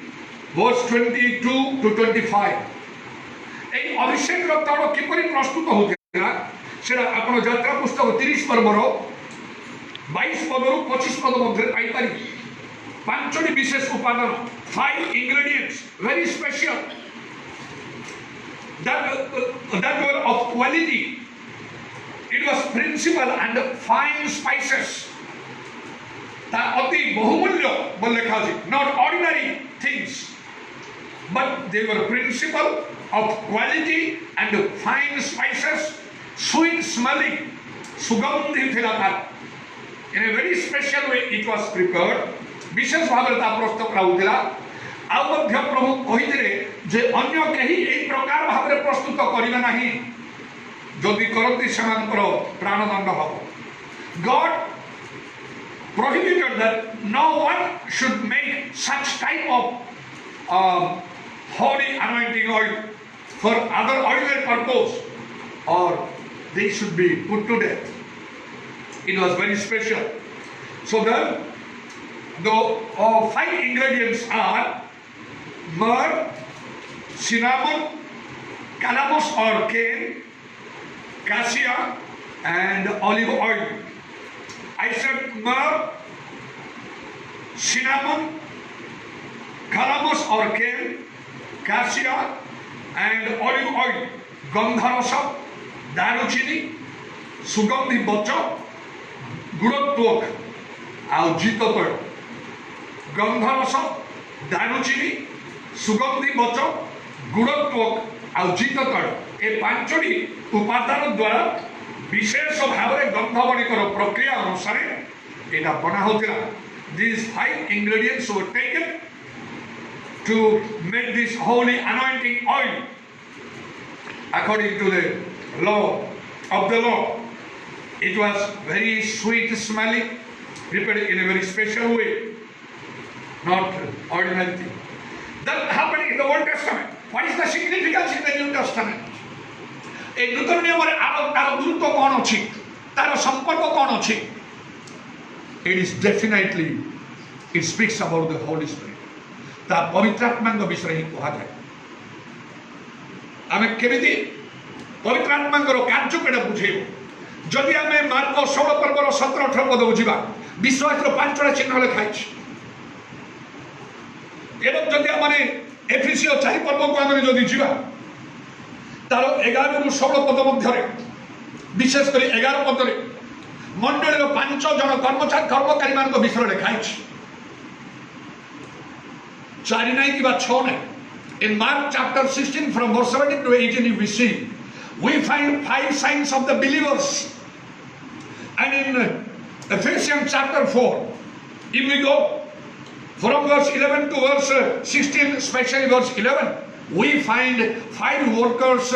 verse 22 to 25. এই অভিষেক তৈল কিপরি প্রস্তুত হউଥିଲା সেটা আপন যাত্রা পুস্তক 30 পর্বর 22 পদରୁ 25 পদ মধ্যে পাইপারিবে। পাঁচটি বিশেষ উপাদান, 5 ingredients, very special, that were of quality. It was principal and fine spices. তা অতি বহুমূল্য বলে লেখা আছে, not ordinary things, but they were principal of quality and fine spices, sweet smelling, sugandhi thila ta. In a very special way it was prepared. विशेष भाव ता प्रस्तुत कराउथिला। आ मध्य प्रभु कहिथिले जे अन्य केही एई प्रकार भाव प्रस्तुत करिबे नाही, जदि करती सेमानकर प्राणदंड हो। God prohibited that no one should make such type of holy anointing oil for other ordinary purpose, or they should be put to death. It was very special. So then the 5 ingredients are myrrh, cinnamon, calamus or cane, cassia, and olive oil. I said myrrh, cinnamon, calamus or cane, cassia, and olive oil. गंधरस, दारुचिनी, सुगंधि बच, गुड़त्वक आउ जीत तैल। गंधरस, दारुचिनी, सुगंधि बच, गुड़त्वक ଆଉ ଜିତ ତୈଳ ଏ ପାଞ୍ଚଟି ଉପାଦାନ ଦ୍ୱାରା विशेष भाव में गंधवणिकर प्रक्रिया अनुसार यहाँ बना होता these 5 ingredients were taken to make this holy anointing oil according to the law of the Lord. It was very sweet smelling, prepared in a very special way, not ordinary thing. That happened in the Old Testament. What is the significance in the New Testament? ए नूतन नियम तार गुरुत्व कौन अच्छी तार संपर्क कौन अच्छी it is definitely it speaks about the Holy spirit ता पवित्र आत्मा विषय ही कहा जाए आम केमिति पवित्र आत्मा कार्य केटा बुझेब जदि आम मार्क 16 पर्वर 17-18 पद बुझा विश्वास 5टा चिन्ह लिखाई एवं जदि आम एफिसियो 4 पर्व को आम जदि जीवा तार 11 रु 16 पद मध्य विशेषकर 11 पद मंडल 5 जन कर्मचारी मान विषय लिखाई 4 नहीं कि 6 नहीं in Mark chapter 16 from verse 17 to 18 we see we find 5 signs of the believers and in Ephesians chapter 4 if we go from verse 11 to verse 16 especially verse 11 we find 5 workers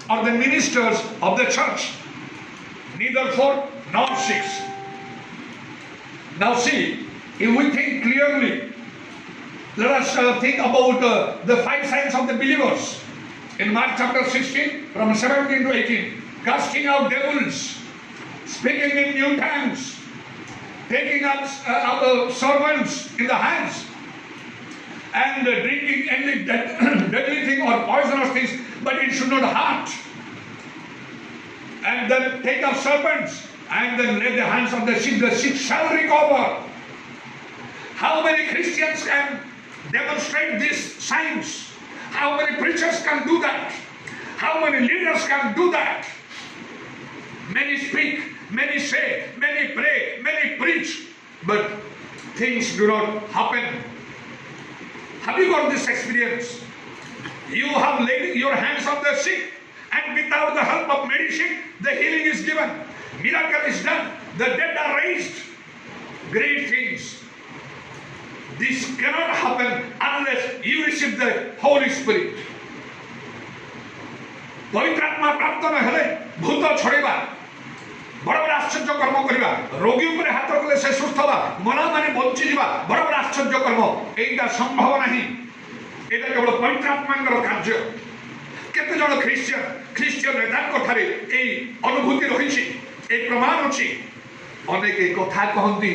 or the ministers of the church, neither 4 nor 6. Now see, if we think clearly, let us think about the 5 signs of the believers. In Mark chapter 16, from 17 to 18, casting out devils, speaking in new tongues, taking up servants in the hands, and drinking any deadly thing or poisonous things, but it should not hurt. And then take up serpents, and then lay the hands on the sick shall recover. How many Christians can demonstrate these signs? How many preachers can do that? How many leaders can do that? Many speak, many say, many pray, many preach, but things do not happen. Have you got this experience? You have laid your hands on the sick, and without the help of medicine, the healing is given. Miracle is done. The dead are raised. Great things. This cannot happen unless you receive the Holy Spirit. पवित्र आत्मा प्राप्त न हेले भूत छड़ेबा बड़ बड़ आश्चर्य कर्म करवा रोगी ऊपर हाथ रखले से सुस्थ होगा मना माने बंची जीवा बड़ बड़ आश्चर्य कर्म एटा संभव नहीं एटा केवल पवित्र आत्मांगर कार्य केते जण ख्रिस्टियन नेता ठारे ए अनुभूति रहिछि ए प्रमाण अछि अनेक कथा कहंती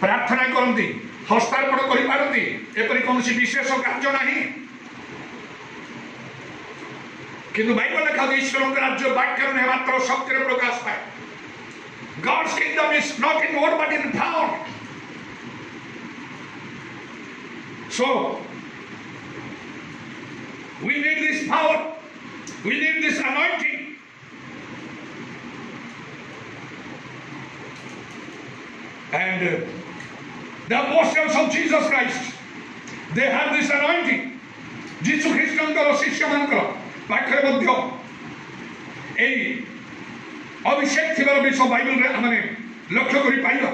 प्रार्थना करंती हस्तार्पण करि पारंती एपरि कोनसी विशेष कार्य नहीं किंतु बाइबल लिखा है ईश्वर का राज्य वाक्य में मात्र सत्य प्रकाश पाए God's kingdom is not in word but in power. So we need this power, we need this anointing. And the apostles of Jesus Christ, they have this anointing. Jesus Christ शिष्य मानकर पाखरे मध्य ए अभिषेक थिबार विषय बाइबल रे हमने लक्ष्य करि पाइबा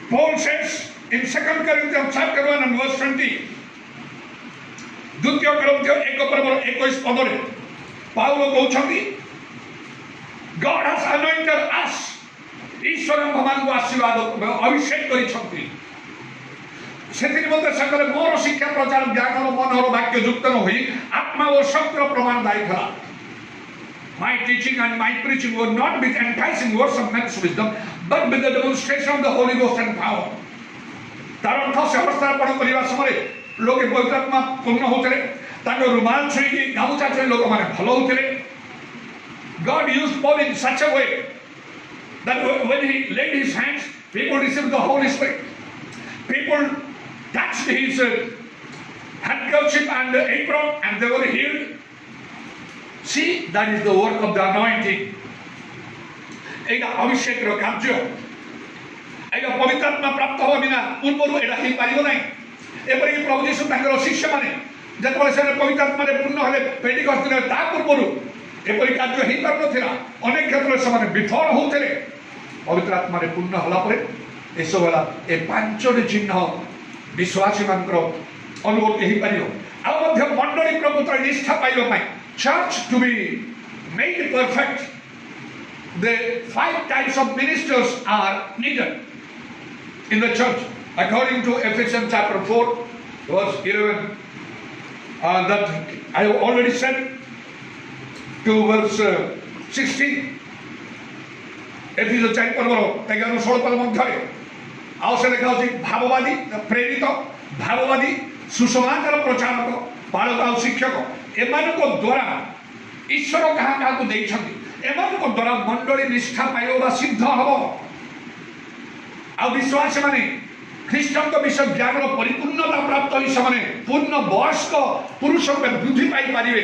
Paul says in 2 Corinthians chapter 1 and verse 20 द्वितीय कोरिन्थियो 1:21 पदरे पाउल कहउछंती God has anointed us ईश्वर भगवान को आशीर्वाद अभिषेक करिछंती सेथिर मते संगरे मोर शिक्षा प्रचार ज्ञान और मन और वाक्य युक्त न होई आत्मा और शक्ति प्रमाण दायी था My teaching and my preaching were not with enticing words of men's wisdom, but with the demonstration of the Holy Ghost and power. तार अर्थ से हस्तार्पण करने समय लोग पवित्र आत्मा पूर्ण होते ताको रुमाल छुई गामुचा छुई लोक माने भलो होते God used Paul in such a way that when he laid his hands, people received the Holy Spirit. People touched his handkerchief and apron, and they were healed. See, that is the work of the anointing. एगा अभिषेक रो कार्य एगा पवित्र आत्मा प्राप्त हो बिना पूर्वरु एडा ही पारिबो नै एपरि प्रभु यीशु तांकर शिष्य माने ଯେତେବେଳେ ସେମାନେ ପବିତ୍ର ଆତ୍ମାରେ ପୂର୍ଣ୍ଣ ହେଲେ ପେଣ୍ଟିକଷ୍ଟ ଦିନ ତା ପୂର୍ବରୁ ଏପରି କାର୍ଯ୍ୟ ହେଇପାରୁନଥିଲା। ଅନେକ କ୍ଷେତ୍ରରେ ସେମାନେ ବିଫଳ ହେଉଥିଲେ। ପବିତ୍ର ଆତ୍ମାରେ ପୂର୍ଣ୍ଣ ହେଲା ପରେ ଏସବୁ ହେଲା ଏ ପାଞ୍ଚଟି ଚିହ୍ନ ବିଶ୍ୱାସୀମାନଙ୍କର ଅନୁଭୂତି ହେଇପାରିବ। ଆଉ ମଧ୍ୟ ମଣ୍ଡଳୀ ପ୍ରକୃତରେ ନିଷ୍ଠା ପାଇବା ପାଇଁ ଚର୍ଚ୍ଚ to be made perfect, the 5 types of ministers are needed in the church according to Ephesians chapter 4 verse 11, that I have already said, to verse 16. Ephesians 4 ପର୍ବର 11-16 ପଦ ମଧ୍ୟରେ ଆଉ ସେ ଲେଖା ଅଛି ଭାବବାଦୀ ପ୍ରେରିତ, ଭାବବାଦୀ, ସୁସମାଚାର ପ୍ରଚାରକ, ପାଳକ ଆଉ ଶିକ୍ଷକ ଏମାନଙ୍କ ଦ୍ୱାରା ଈଶ୍ୱର କାହା କାହାକୁ ଦେଇଛନ୍ତି। ଏମାନଙ୍କ ଦ୍ୱାରା ମଣ୍ଡଳୀ ନିଷ୍ଠା ପାଇବ ବା ସିଦ୍ଧ ହବ। ଆଉ ବିଶ୍ୱାସୀମାନେ ଖ୍ରୀଷ୍ଟଙ୍କ ବିଷୟ ଜ୍ଞାନର ପରିପୂର୍ଣ୍ଣତା ପ୍ରାପ୍ତ ହୋଇ ସେମାନେ ପୂର୍ଣ୍ଣ ବୟସ୍କ ପୁରୁଷ ରୂପେ ବୃଦ୍ଧି ପାଇପାରିବେ।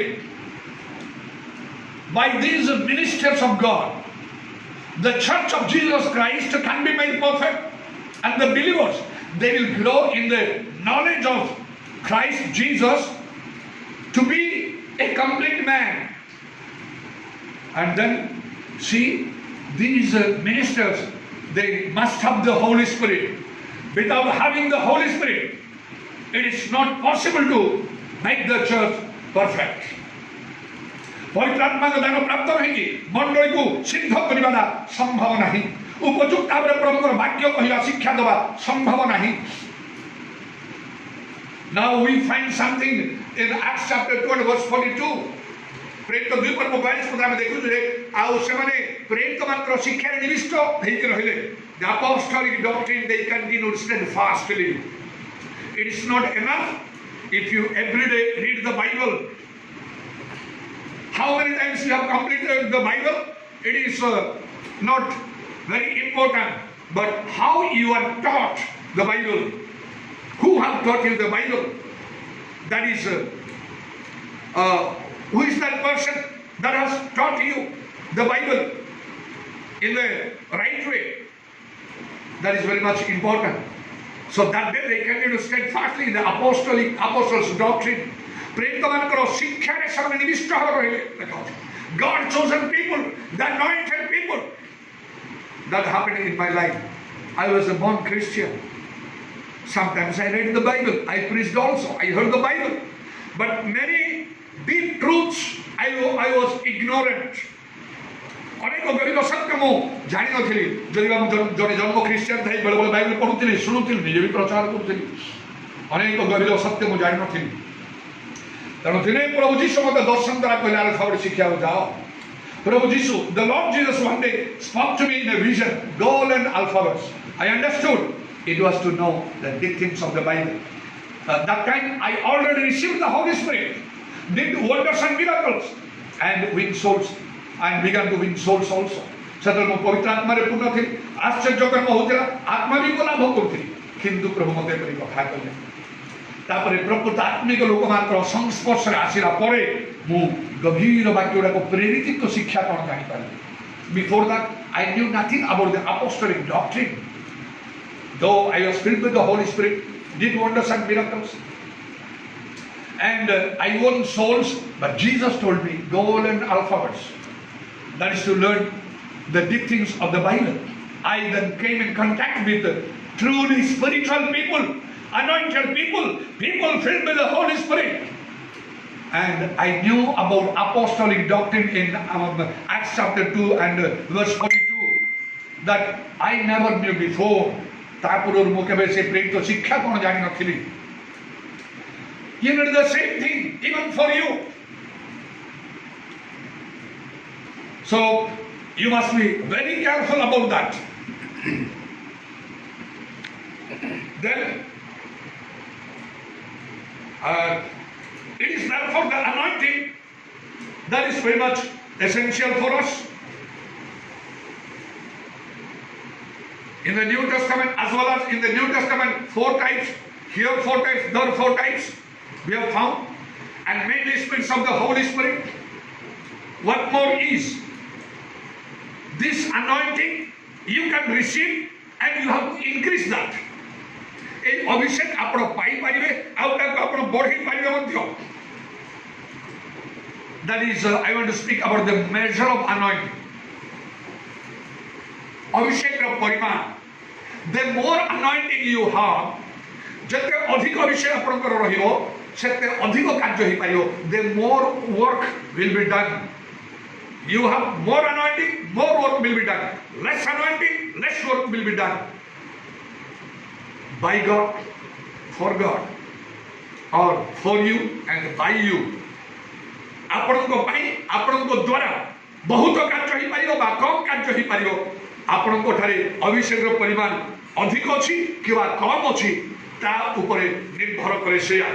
By these ministers of God, the church of Jesus Christ can be made perfect, and the believers, they will grow in the knowledge of Christ Jesus to be a complete man. And then see, these ministers, they must have the Holy Spirit. Without having the Holy Spirit, it is not possible to make the church perfect. पवित्र आत्मा को दान प्राप्त नहीं मंडली को सिद्ध करने संभव नहीं। उपयुक्त भाव में प्रभु वाक्य कहवा शिक्षा देवा संभव नहीं। Now we find something in Acts chapter 12 verse 42. प्रेरित 2 पर्व 42 पद में देखु जे आउ से माने प्रेरित मानकर शिक्षा निविष्ट हेकि रहिले। The apostolic doctrine they continued steadfastly. It is not enough if you every day read the Bible. How many times you have completed the Bible? It is not very important, but how you are taught the Bible. Who have taught you the Bible? That is, who is that person that has taught you the Bible in the right way? That is very much important. So that day they continue steadfastly in the apostles' doctrine. प्रेरित मानकर शिक्षा रे सब निविष्ट हो रहे। God chosen people, the anointed people. That happened in my life. I was a born Christian. Sometimes I read the Bible. I preached also. I heard the Bible. But many deep truths I was ignorant. अनेक गरीब सत्य मु जानि नथिली। जदि हम जने जन्म Christian Thai बेले बेले बाइबल पढुथिली सुनुथिली निजे भी प्रचार करुथिली। अनेक गरीब सत्य मु जानि नथिली। तेणु दिने प्रभु जीशु मत दर्शन द्वारा कहले अल्फाबेट शिक्षा जाओ। प्रभु जीशु, the Lord Jesus one day spoke to me in a vision, gold and alphabets. I understood it was to know the deep things of the Bible. That time I already received the Holy Spirit, did wonders and miracles, and win souls, and began to win souls also. ସେତେବେଳେ ମୁଁ ପବିତ୍ର ଆତ୍ମାରେ ପୂର୍ଣ୍ଣ ଥିଲି। ଆଶ୍ଚର୍ଯ୍ୟ କର୍ମ ହେଉଥିଲା। ଆତ୍ମା ବି ଲାଭ କରୁଥିଲି। କିନ୍ତୁ ପ୍ରଭୁ ମୋତେ ଏପରି କଥା କହିଲେ। तापर प्रकृत आत्मिक लोक मानकर संस्पर्श आसला मु गभीर वाक्य गुड़ाक प्रेरित शिक्षा कौन जापर। Before that I knew nothing about the apostolic doctrine, though I was filled with the Holy Spirit, did wonders and miracles, and I won souls, but Jesus told me gold and alphabets, that is to learn the deep things of the Bible. I then came in contact with truly spiritual people, anointed people, people filled with the Holy Spirit, and I knew about apostolic doctrine in Acts chapter 2 and verse 42 that I never knew before. तापुर मुकेबे से प्रेरित शिक्षा कौन जानि नथिली। You need the same thing even for you. So you must be very careful about that. Then it is therefore the anointing that is very much essential for us. In the New Testament as well as in the New Testament, 4 types, here 4 types, there 4 types we have found, and mainly spirits of the Holy Spirit. What more is this anointing you can receive and you have to increase that. এই অভিষেক আপন পাই পারিবে আউ তাকে আপন বঢ়ি পারিবে মধ্য that is I want to speak about the measure of anointing অভিষেকর পরিমাণ the more anointing you have যেতে অধিক অভিষেক আপনার রহিব সেতে অধিক কার্য হই পারিব the more work will be done you have more anointing more work will be done less anointing less work will be done by God for God or for you and by you ଆପଣଙ୍କ ପାଇଁ ଆପଣଙ୍କ ଦ୍ୱାରା ବହୁତ କାର୍ଯ୍ୟ ହେଇପାରିବ ବା କମ୍ କାର୍ଯ୍ୟ ହେଇପାରିବ ଆପଣଙ୍କ ଠାରେ ଅଭିଷେକର ପରିମାଣ ଅଧିକ ଅଛି କିମ୍ବା କମ୍ ଅଛି ତା ଉପରେ ନିର୍ଭର କରେ ସେୟା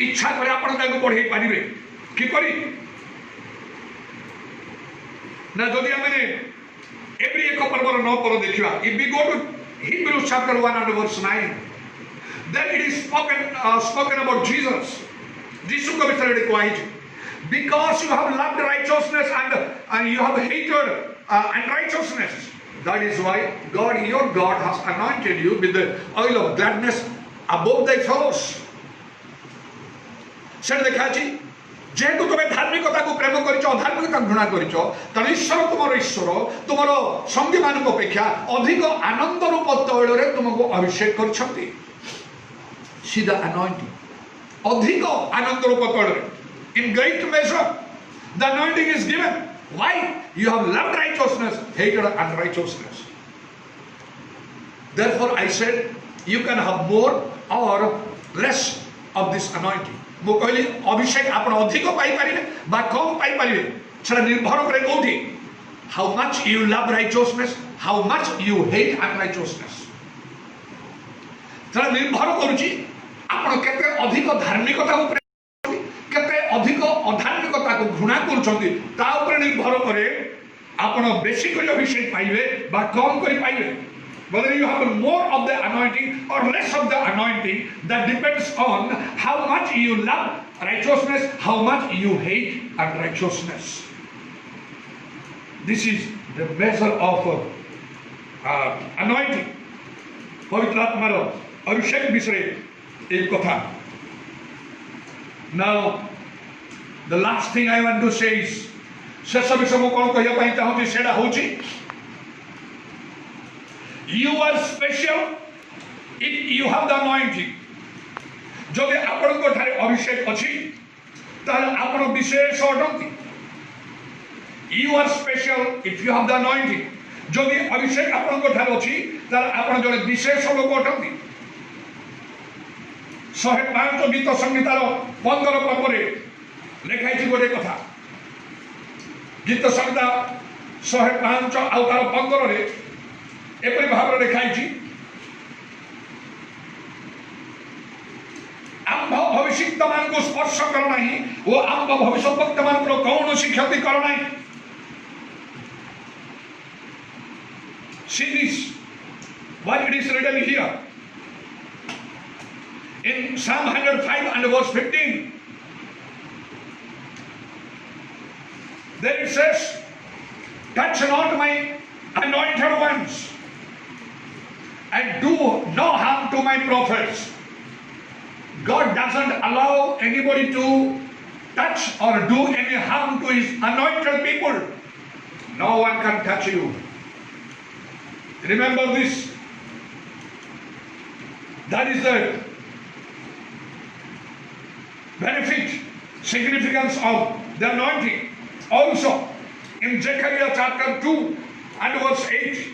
ଇଚ୍ଛା କଲେ ଆପଣ ତାକୁ ବଢ଼େଇ ପାରିବେ କିପରି ନା ଯଦି ଆମେ ଏଭ୍ରି ଏକ ପର୍ବର 9 ପଦ ଦେଖିବା if we go to Hebrews chapter 1 and verse 9 then it is spoken about Jesus ଯୀଶୁଙ୍କ ବିଷୟରେ କୁହାଯାଇଛି because you have loved righteousness and you have hated unrighteousness that is why God your God has anointed you with the oil of gladness above thy fellows সেটা দেখা আছে যেহেতু তুমি ধার্মিকতাকে প্রেম করিছ অধার্মিকতা ঘৃণা করিছ তেণু ঈশ্বর তোমার সঙ্গী মান অপেক্ষা অধিক আনন্দ রূপ তৈଳରେ তোমাকে অভিষেক করছেন সিধা anointing অধিক আনন্দ রূপ তৈଳରେ in great measure the anointing is given why you have loved righteousness hated unrighteousness therefore I said you can have more or less of this anointing ମୁଁ କହିଲି ଅଭିଷେକ ଆପଣ ଅଧିକ ପାଇପାରିବେ ବା କମ୍ ପାଇପାରିବେ ସେଟା ନିର୍ଭର କରେ କୋଉଠି how much you love righteousness how much you hate unrighteousness ସେଟା ନିର୍ଭର କରୁଛି ଆପଣ କେତେ ଅଧିକ ଧାର୍ମିକତାକୁ କେତେ ଅଧିକ ଅଧାର୍ମିକତାକୁ ଘୃଣା କରୁଛନ୍ତି ତା ଉପରେ ନିର୍ଭର କରେ ଆପଣ ବେଶୀ କରି ଅଭିଷେକ ପାଇବେ ବା କମ୍ କରି ପାଇବେ whether you have more of the anointing or less of the anointing that depends on how much you love righteousness how much you hate unrighteousness this is the measure of anointing পবিত্র আত্মার অভিষেক বিষয়ে এই কথা now the last thing I want to say is শেষ বিষয় ମୁଁ କ'ଣ କହିବା ପାଇଁ ଚାହୁଁଛି ସେଇଟା ହେଉଛି you are special if you have the anointing যদি ଆପଣଙ୍କ ଠାରେ ଅଭିଷେକ ଅଛି ତାହେଲେ ଆପଣ ବିଶେଷ ଅଟନ୍ତି you are special if you have the anointing ଯଦି ଅଭିଷେକ ଆପଣଙ୍କ ଠାରେ ଅଛି ତାହେଲେ ଆପଣ ଜଣେ ବିଶେଷ ଲୋକ ଅଟନ୍ତି 105 ଗୀତ ସଂହିତାର 15 ପର୍ବରେ ଲେଖା ହେଇଛି ଗୋଟେ କଥା ଗୀତ ସଂହିତା 105 ଆଉ ତାର 15ରେ ଏପରି ଭାବରେ ଲେଖା ହେଇଛି ଆମ୍ଭ ଭବିଷ୍ୟତମାନଙ୍କୁ ସ୍ପର୍ଶ କର ନାହିଁ ଓ ଆମ୍ଭ ଭବିଷ୍ୟତମାନଙ୍କର କୌଣସି କ୍ଷତି କର ନାହିଁ see this what it is written here in Psalm 105 and verse 15 there it says touch not my anointed ones and do no harm to my prophets God doesn't allow anybody to touch or do any harm to his anointed people no one can touch you remember this that is the benefit significance of the anointing also in Zechariah chapter 2 and verse 8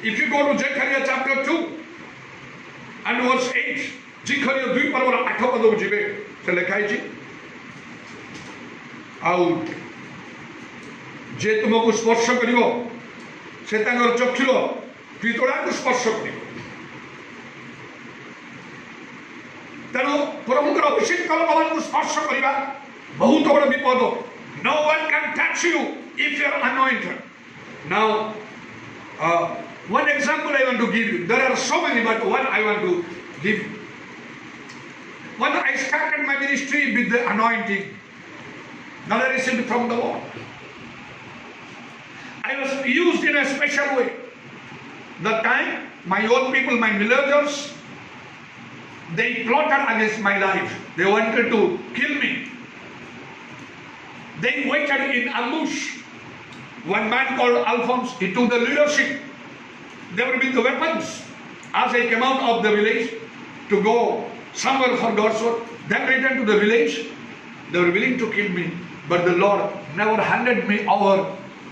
if you go to Zechariah chapter 2 and verse 8 Zechariah 2 ପର୍ବର 8 ପଦକୁ ଯିବେ ସେ ଲେଖା ହେଇଛି ଆଉ ଯେ ତୁମକୁ ସ୍ପର୍ଶ କରିବ ସେ ତାଙ୍କର ଚକ୍ଷୁର ପିତଳାକୁ ସ୍ପର୍ଶ କରିବ ତେଣୁ ପ୍ରଭୁଙ୍କର ଅଭିଷେକ ଲୋକମାନଙ୍କୁ ସ୍ପର୍ଶ କରିବା ବହୁତ ବଡ଼ ବିପଦ no one can touch you if you are anointed now one example I want to give you there are so many but one I want to give when I started my ministry with the anointing that I received from the Lord I was used in a special way that time my own people my villagers They plotted against my life. They wanted to kill me. They waited in ambush. One man called Alphonse, he took the leadership. They were with the weapons. As they came out of the village to go somewhere for God's work, then returned to the village. They were willing to kill me, but the Lord never handed me over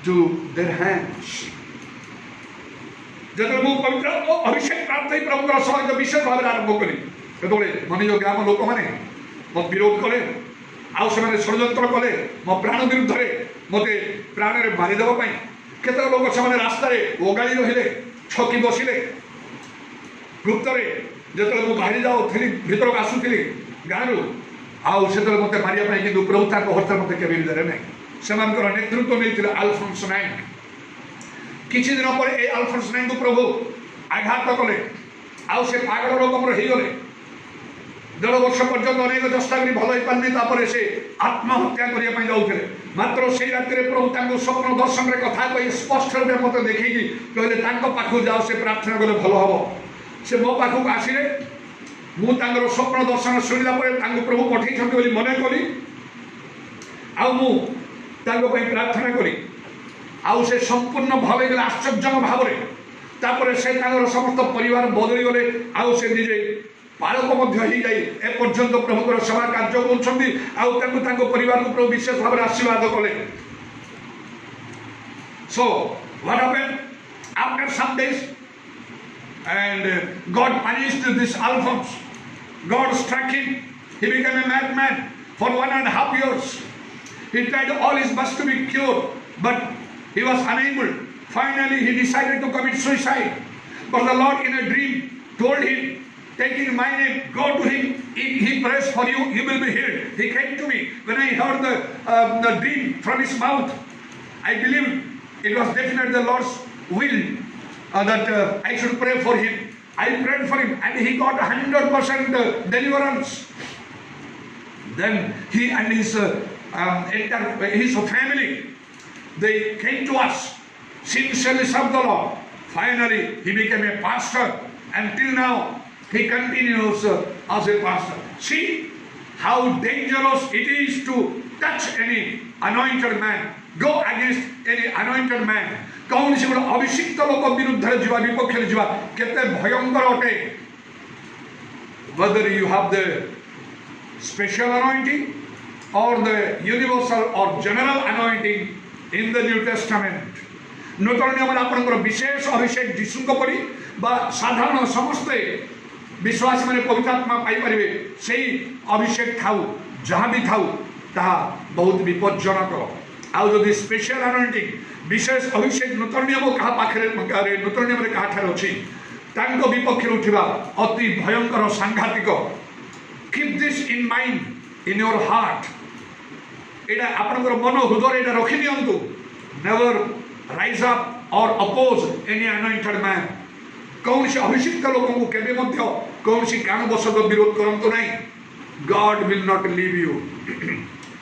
to their hands. ଯେତେବେଳେ ମୁଁ ପବିତ୍ର ଅଭିଷେକ ପ୍ରାପ୍ତ ହେଇ ପ୍ରଭୁଙ୍କର ସହିତ ବିଶେଷ ଭାବରେ ଆରମ୍ଭ କଲି, ସେତେବେଳେ ମୋ ନିଜ ଗ୍ରାମ ଲୋକମାନେ ମୋ ବିରୋଧ କଲେ, ଆଉ ସେମାନେ ଷଡ଼ଯନ୍ତ୍ର କଲେ ମୋ ପ୍ରାଣ ବିରୁଦ୍ଧରେ ମୋତେ ପ୍ରାଣରେ ମାରିଦେବା ପାଇଁ। କେତେକ ଲୋକ ସେମାନେ ରାସ୍ତାରେ ଓଗାଳି ରହିଲେ, ଛକି ବସିଲେ। ଗୁପ୍ତରେ ଯେତେବେଳେ ମୁଁ ବାହାରି ଯାଉଥିଲି, ଭିତରକୁ ଆସୁଥିଲି ଗାଁରୁ, ଆଉ ସେତେବେଳେ ମୋତେ ମାରିବା ପାଇଁ, କିନ୍ତୁ ପ୍ରଭୁ ତାଙ୍କ ହସ୍ତରେ ମୋତେ କେବେ ବି ଦେଲେ ନାହିଁ। ସେମାନଙ୍କର ନେତୃତ୍ୱ ନେଇଥିଲେ ଆଲଫନ୍ସ ନାୟକ। କିଛି ଦିନ ପରେ ଏ ଆଲଫନ୍ସ ନାୟକଙ୍କୁ ପ୍ରଭୁ ଆଘାତ କଲେ, ଆଉ ସେ ପାଗଳ ରକମର ହେଇଗଲେ। 1.5 ବର୍ଷ ପର୍ଯ୍ୟନ୍ତ ଅନେକ ଚେଷ୍ଟା କରି ଭଲ ହେଇପାରିନି। ତାପରେ ସେ ଆତ୍ମହତ୍ୟା କରିବା ପାଇଁ ଯାଉଥିଲେ। ମାତ୍ର ସେଇ ରାତିରେ ପ୍ରଭୁ ତାଙ୍କୁ ସ୍ୱପ୍ନ ଦର୍ଶନରେ କଥା କହି ସ୍ପଷ୍ଟ ରୂପେ ମୋତେ ଦେଖେଇକି କହିଲେ, ତାଙ୍କ ପାଖକୁ ଯାଅ, ସେ ପ୍ରାର୍ଥନା କଲେ ଭଲ ହବ। ସେ ମୋ ପାଖକୁ ଆସିଲେ। ମୁଁ ତାଙ୍କର ସ୍ୱପ୍ନ ଦର୍ଶନ ଶୁଣିଲା ପରେ ତାଙ୍କୁ ପ୍ରଭୁ ପଠେଇଛନ୍ତି ବୋଲି ମନେ କଲି, ଆଉ ମୁଁ ତାଙ୍କ ପାଇଁ ପ୍ରାର୍ଥନା କଲି। ଆଉ ସେ ସମ୍ପୂର୍ଣ୍ଣ ଭାବେ ଗଲେ ଆଶ୍ଚର୍ଯ୍ୟଜନକ ଭାବରେ। ତାପରେ ସେ ତାଙ୍କର ସମସ୍ତ ପରିବାର ବଦଳିଗଲେ, ଆଉ ସେ ନିଜେ ପାଳକ ମଧ୍ୟ ହେଇଯାଇ ଏପର୍ଯ୍ୟନ୍ତ ପ୍ରଭୁଙ୍କର ସେବା କାର୍ଯ୍ୟ କରୁଛନ୍ତି, ଆଉ ତାଙ୍କୁ ତାଙ୍କ ପରିବାରକୁ ପ୍ରଭୁ ବିଶେଷ ଭାବରେ ଆଶୀର୍ବାଦ କଲେ। So what happened after some days, and God punished this Alphonse. God struck him. He became a madman for 1.5 years. He tried all his best to be cured, but he was unable. Finally, he decided to commit suicide. But the Lord in a dream told him, taking my name, go to him. He prays for you, you will be healed. He came to me. When I heard the dream from his mouth, I believed it was definitely the Lord's will that I should pray for him. I prayed for him, and he got 100% deliverance. Then he and his family, they came to us, sincerely served the Lord. Finally, he became a pastor, and till now he continues as a pastor. See how dangerous it is to touch any anointed man, go against any anointed man. कौनसी गोटे अभिषिक्त लोक विरुद्ध जीवा, विपक्ष जीवा केते भयंकर अटे। Whether you have the special anointing or the universal or general anointing in the New Testament, नूतन नियम आपनकर विशेष अभिषेक जीशुଙ୍କ परि बा साधारण समस्ते विश्वासी माने पवित्र आत्मा पाई परिबे, सेही अभिषेक थाउ जहां भी थाउ ता बहुत विपज्जनक। आउ जदि स्पेशल anointing विशेष अभिषेक नूतन नियम कहा पाखरे नूतन नियम कहा ठार अछि, तांको विपक्ष उठिबा अति भयंकर सांघातिक। Keep this in mind in your heart. एटा आपनकर मन हृदय एटा रखि नियंतु। Never rise up or oppose any anointed man. कौनसी अभिषिक्त लोगों को केबे मध्य कौनसी कारणवशत विरोध करंतु नहीं। God will not leave you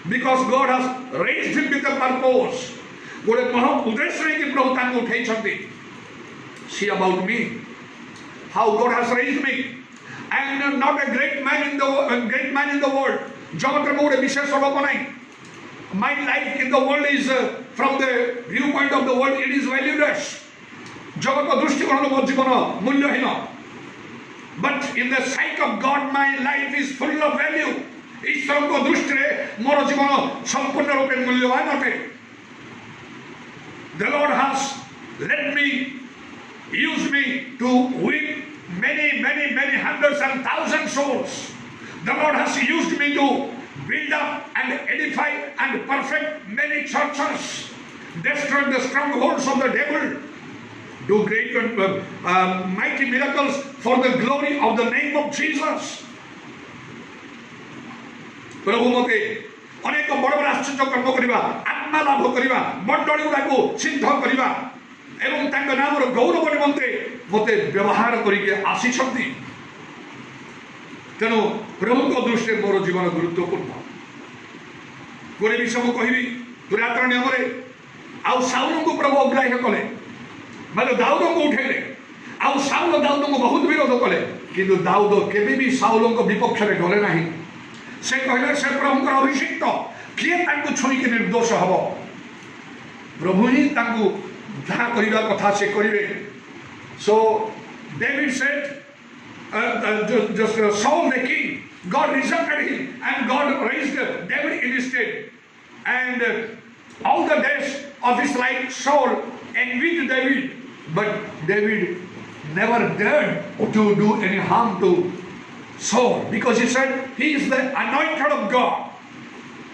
because God has raised him with a purpose. गोटे महा उद्देश्य नहीं कि प्रभु तांको उठाई छथि। See about me, how God has raised me. I am not a great man in the world. जगत में गोटे विशेष लोक नहीं। My life in the world is from the viewpoint of the world, it is valueless. जगत दृष्टिकोण मो जीवन मूल्यहीन। But in the sight of God, my life is full of value. ईश्वर को दृष्टि रे मोर जीवन संपूर्ण रूपे मूल्यवान अटे। The Lord has let me use me to win many hundreds and thousands souls. The Lord has used me to build up and edify and perfect many churches, destroy the strongholds of the devil, do great and mighty miracles for the glory of the name of Jesus. प्रभु मते अनेक बड़ बड़ आश्चर्य कर्म करिबा, आत्मा लाभ करिबा, मंडली गुडाको सिद्ध करिबा एवं तांका नामर गौरव निमंते मते व्यवहार करिके आसी छथि। तेणु प्रभु को दृष्टि मोर जीवन गुरुत्वपूर्ण। गोटे विषय मु कहबी, पुरातन नियम रे आउ साउल को प्रभु अग्राह्य कले, मतलब दाऊद को उठेले, आउ साउल दाऊद को बहुत विरोध कले। किंतु दाऊद केबे भी साउल को विपक्ष में गले नहीं से कहले से प्रभु अभिषिक्त किए तांको छुई के निर्दोष हब प्रभु ही तांको जहाँ करने कथा से करेंगे so David said just Saul the king, God rejected him and God raised David in his stead. And all the days of his life, Saul envied David, but David never dared to do any harm to Saul because he said he is the anointed of God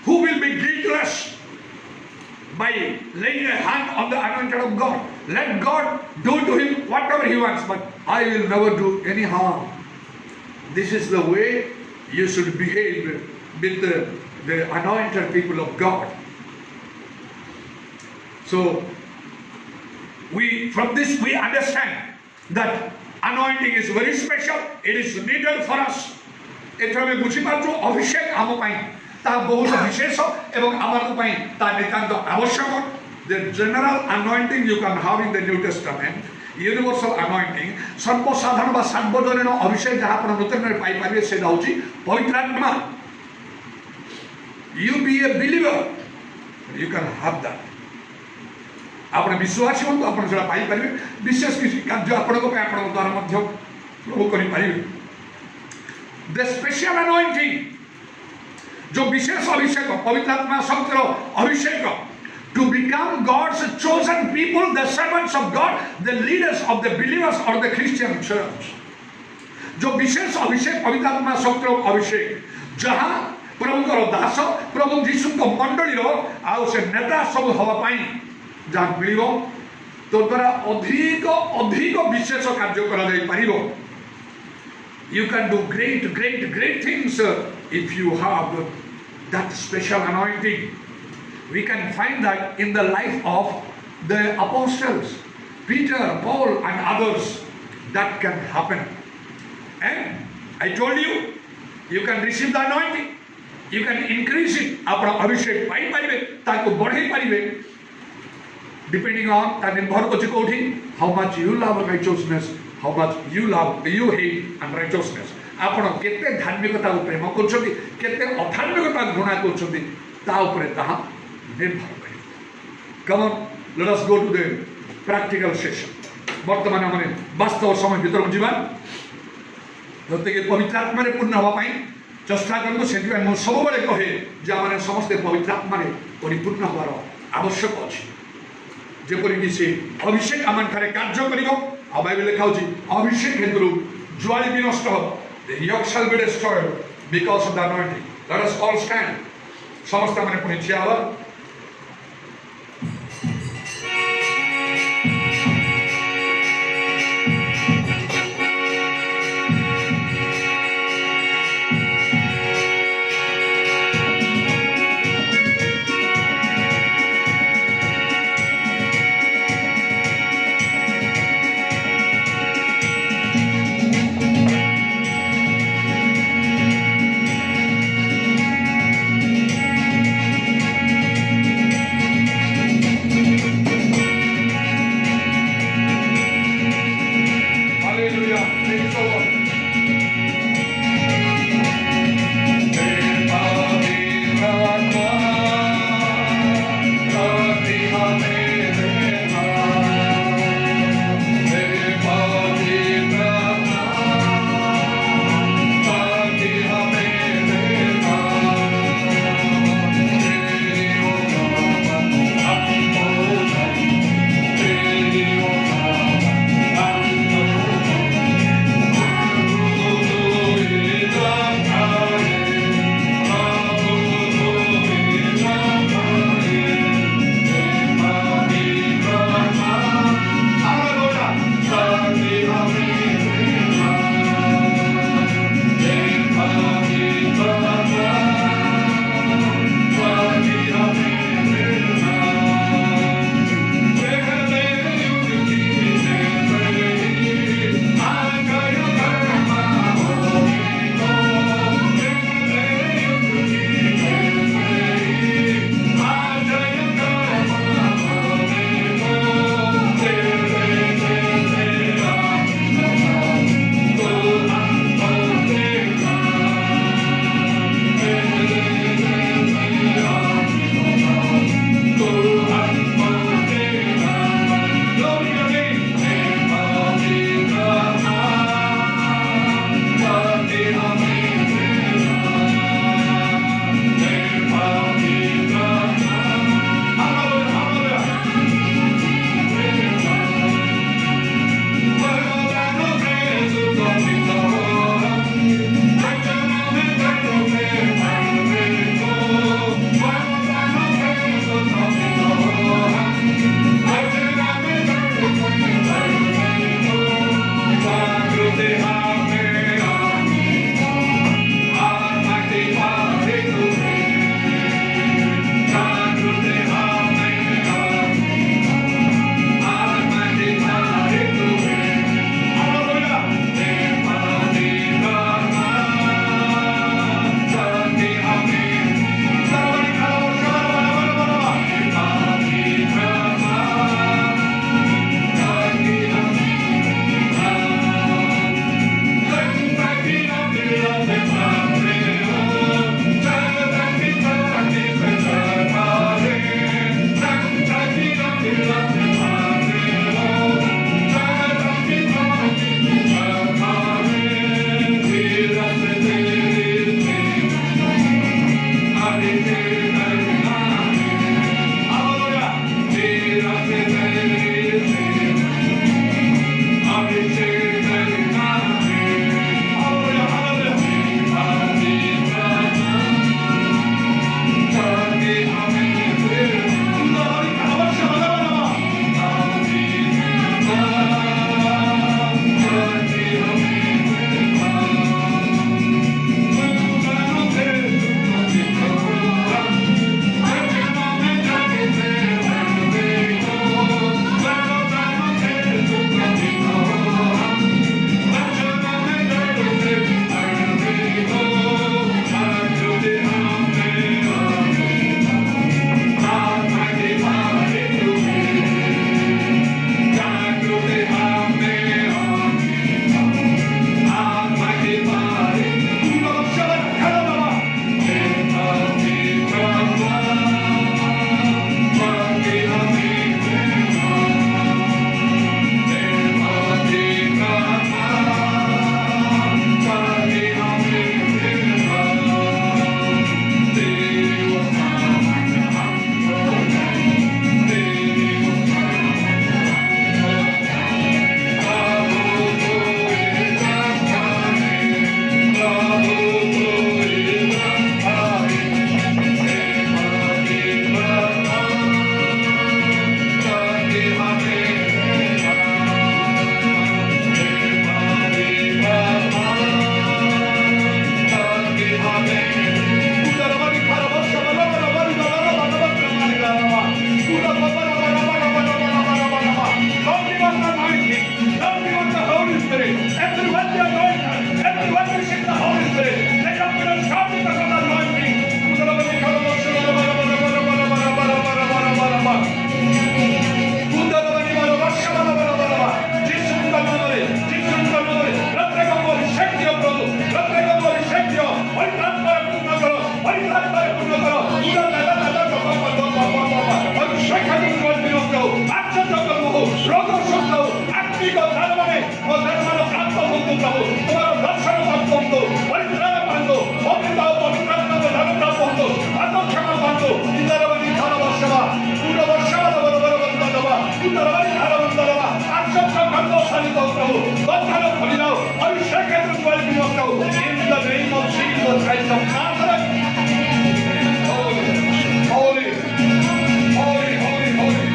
who will be guiltless by laying a hand on the anointed of God. Let God do to him whatever he wants, but I will never do any harm. This is the way you should behave with the anointed people of God. So, from this we understand that anointing is very special. It is needed for us. एथर में बुझी पार्छु अभिषेक आम पाई ता बहुत विशेष एवं आमर पाई ता नितांत आवश्यक. The general anointing you can have in the New Testament, universal anointing, सर्वसाधारण बा सार्वजनीन अभिषेक जहाँ आप नूतन में पाई पारिए से दाउची पवित्र आत्मा. You be a believer, you can have that. आपने विश्वासी हो तो आपने जोड़ा पाई पारिए विशेष किसी कार्य आपने को पे आपने द्वारा मध्य प्रभु करी पारिए. The special anointing, जो विशेष अभिषेक पवित्र आत्मा शक्तिर अभिषेक to become God's chosen people, the servants of God, the leaders of the believers or the Christian church. जो विशेष अभिषेक पवित्र आत्मा शक्तिर अभिषेक जहाँ प्रभुଙ୍କର दास प्रभु जीशुଙ୍କ मंडलीर आउ से नेता सब हवा पाई जहाँ मिलिब तो द्वारा अधिक अधिक विशेष कार्य करा जाई परिबो. You can do great things if you have that special anointing. We can find that in the life of the apostles, Peter, Paul and others. That can happen. And I told you, you can receive the anointing. You can increase it. अपना अभिषेक पाई परिवे ताको बढ़े परिवे depending on that निर्भर को चिकोठी how much you love righteousness, how much you hate unrighteousness. आपण केते धार्मिकता को प्रेम करछथि केते अधार्मिकता घृणा करछथि ता ऊपर ताहा निर्भर करे. Come on, let us go to the practical session. वर्तमान हमने वास्तव समय भीतर जीवा प्रत्येक पवित्र आत्मा रे पूर्ण हवा पाई चेष्टा करबो. सेति मैं सब बेले कहे जे हमने समस्त पवित्र आत्मा रे परिपूर्ण होवार आवश्यक अछि. जेपरि कि से अभिषेक आमन करे कार्य करिवो. आ बाइबल लिखा होछि अभिषेक हेतु ज्वाली विनष्ट हो. The yoke shall be destroyed because of the anointing. Let us all stand. समस्त हमने पुनि छियावा. Christ of Nazareth. Holy, holy, holy, holy.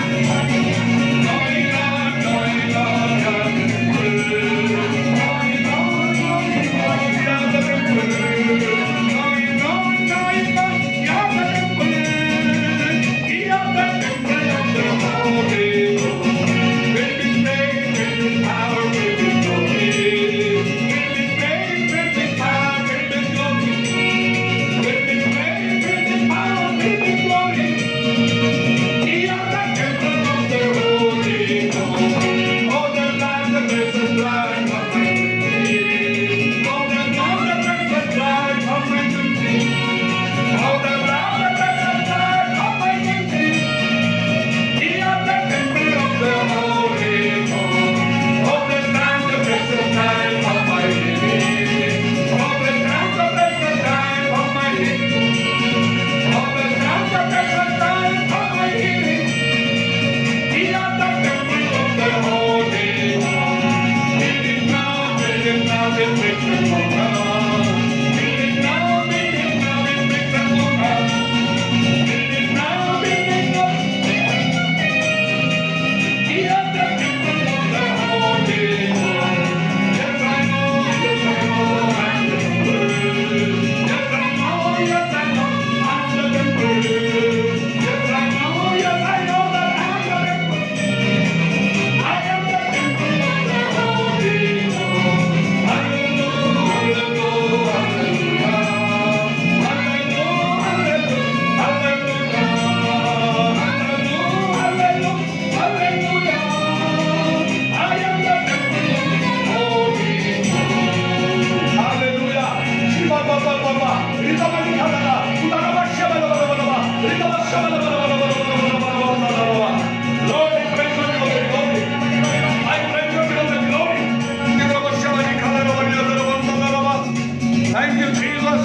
Thank you, Jesus.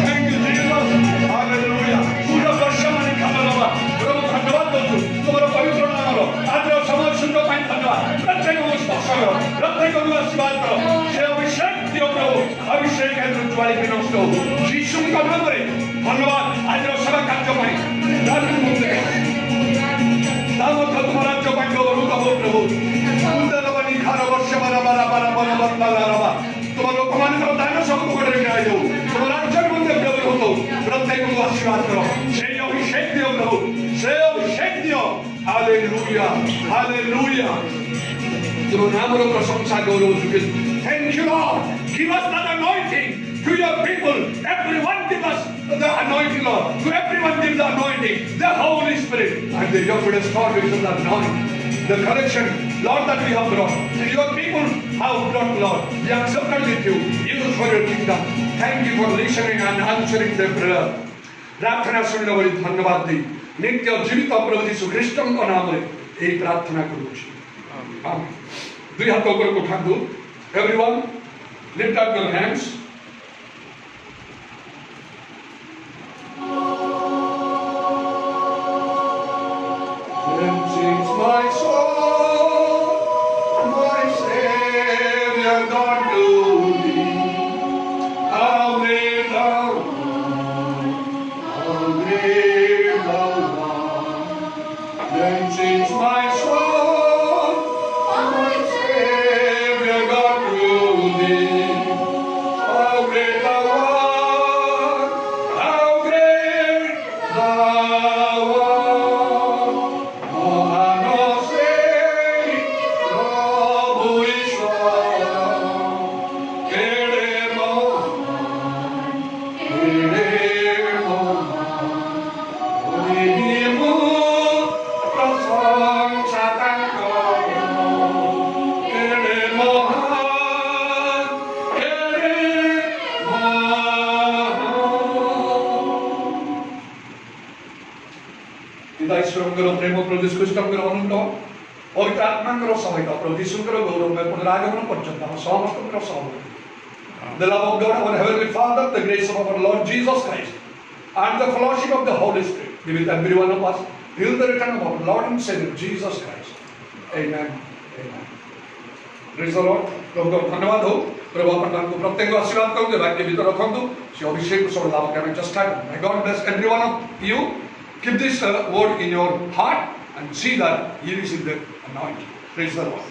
Thank you, Jesus. Hallelujah. पूरा वर्षा में निकाला लगा। प्रभु धन्यवाद दो। तुम्हारा पवित्र नाम लो। आज रो समाज सुनने पाइन धन्यवाद। प्रत्येक को स्पर्श करो। प्रत्येक को आशीर्वाद करो। से अभिषेक दियो प्रभु। अभिषेक है ज्वाली के नष्ट हो। यीशु का नाम रे धन्यवाद। आज रो सभा कार्य पाइन। धन्यवाद मुझे। दामोद तुम्हारा जो पाइन को रुका हो प्रभु। उन्दर बनी खारा वर्षा बरा बरा बरा बरा बरा बरा। तुम्हारे लोकमान का दान सब को कर रहे हो तुम्हारा राज्य में प्रभु हो प्रत्येक को आशीर्वाद करो से अभिषेक दियो प्रभु से अभिषेक दियो हालेलुया हालेलुया तुम नाम रो प्रशंसा करो thank you Lord give us that anointing to your people everyone give us the anointing Lord to everyone give the anointing the Holy Spirit and the yoke will start with the anointing the correction Lord that we have brought and your people have brought Lord we are accepted with you use us for your kingdom thank you for listening and answering the prayer प्रार्थना सुनने वाली धन्यवाद दी नित्य जीवित प्रभु यीशु ख्रीष्ट का नाम रे यही प्रार्थना करूँ आमीन दुई हाथ ऊपर को उठा दो everyone lift up your hands my soul, my Savior God to thee. How great thou art. Then sings my soul, my Savior God to thee. How great thou art, how great thou art. प्रेम प्रभु अनंत पवित्र आत्मा सहित प्रभु यीशु गौरव में पुनरागमन पर्यंत समस्त सहयोग The love of God, our Heavenly Father, the grace of our Lord Jesus Christ, and the fellowship of the Holy Spirit be with every one of us till the return of our Lord and Savior Jesus Christ. Amen. Amen. Praise the Lord. प्रभु को धन्यवाद हो। प्रभु अपन को प्रत्येक आशीर्वाद करूँ वाक्य भीतर रखु से अभिषेक सब लाभ करने चेष्टा करूँ। May God bless every one of you. Keep this word in your heart and see that you receive the anointing. Praise the Lord.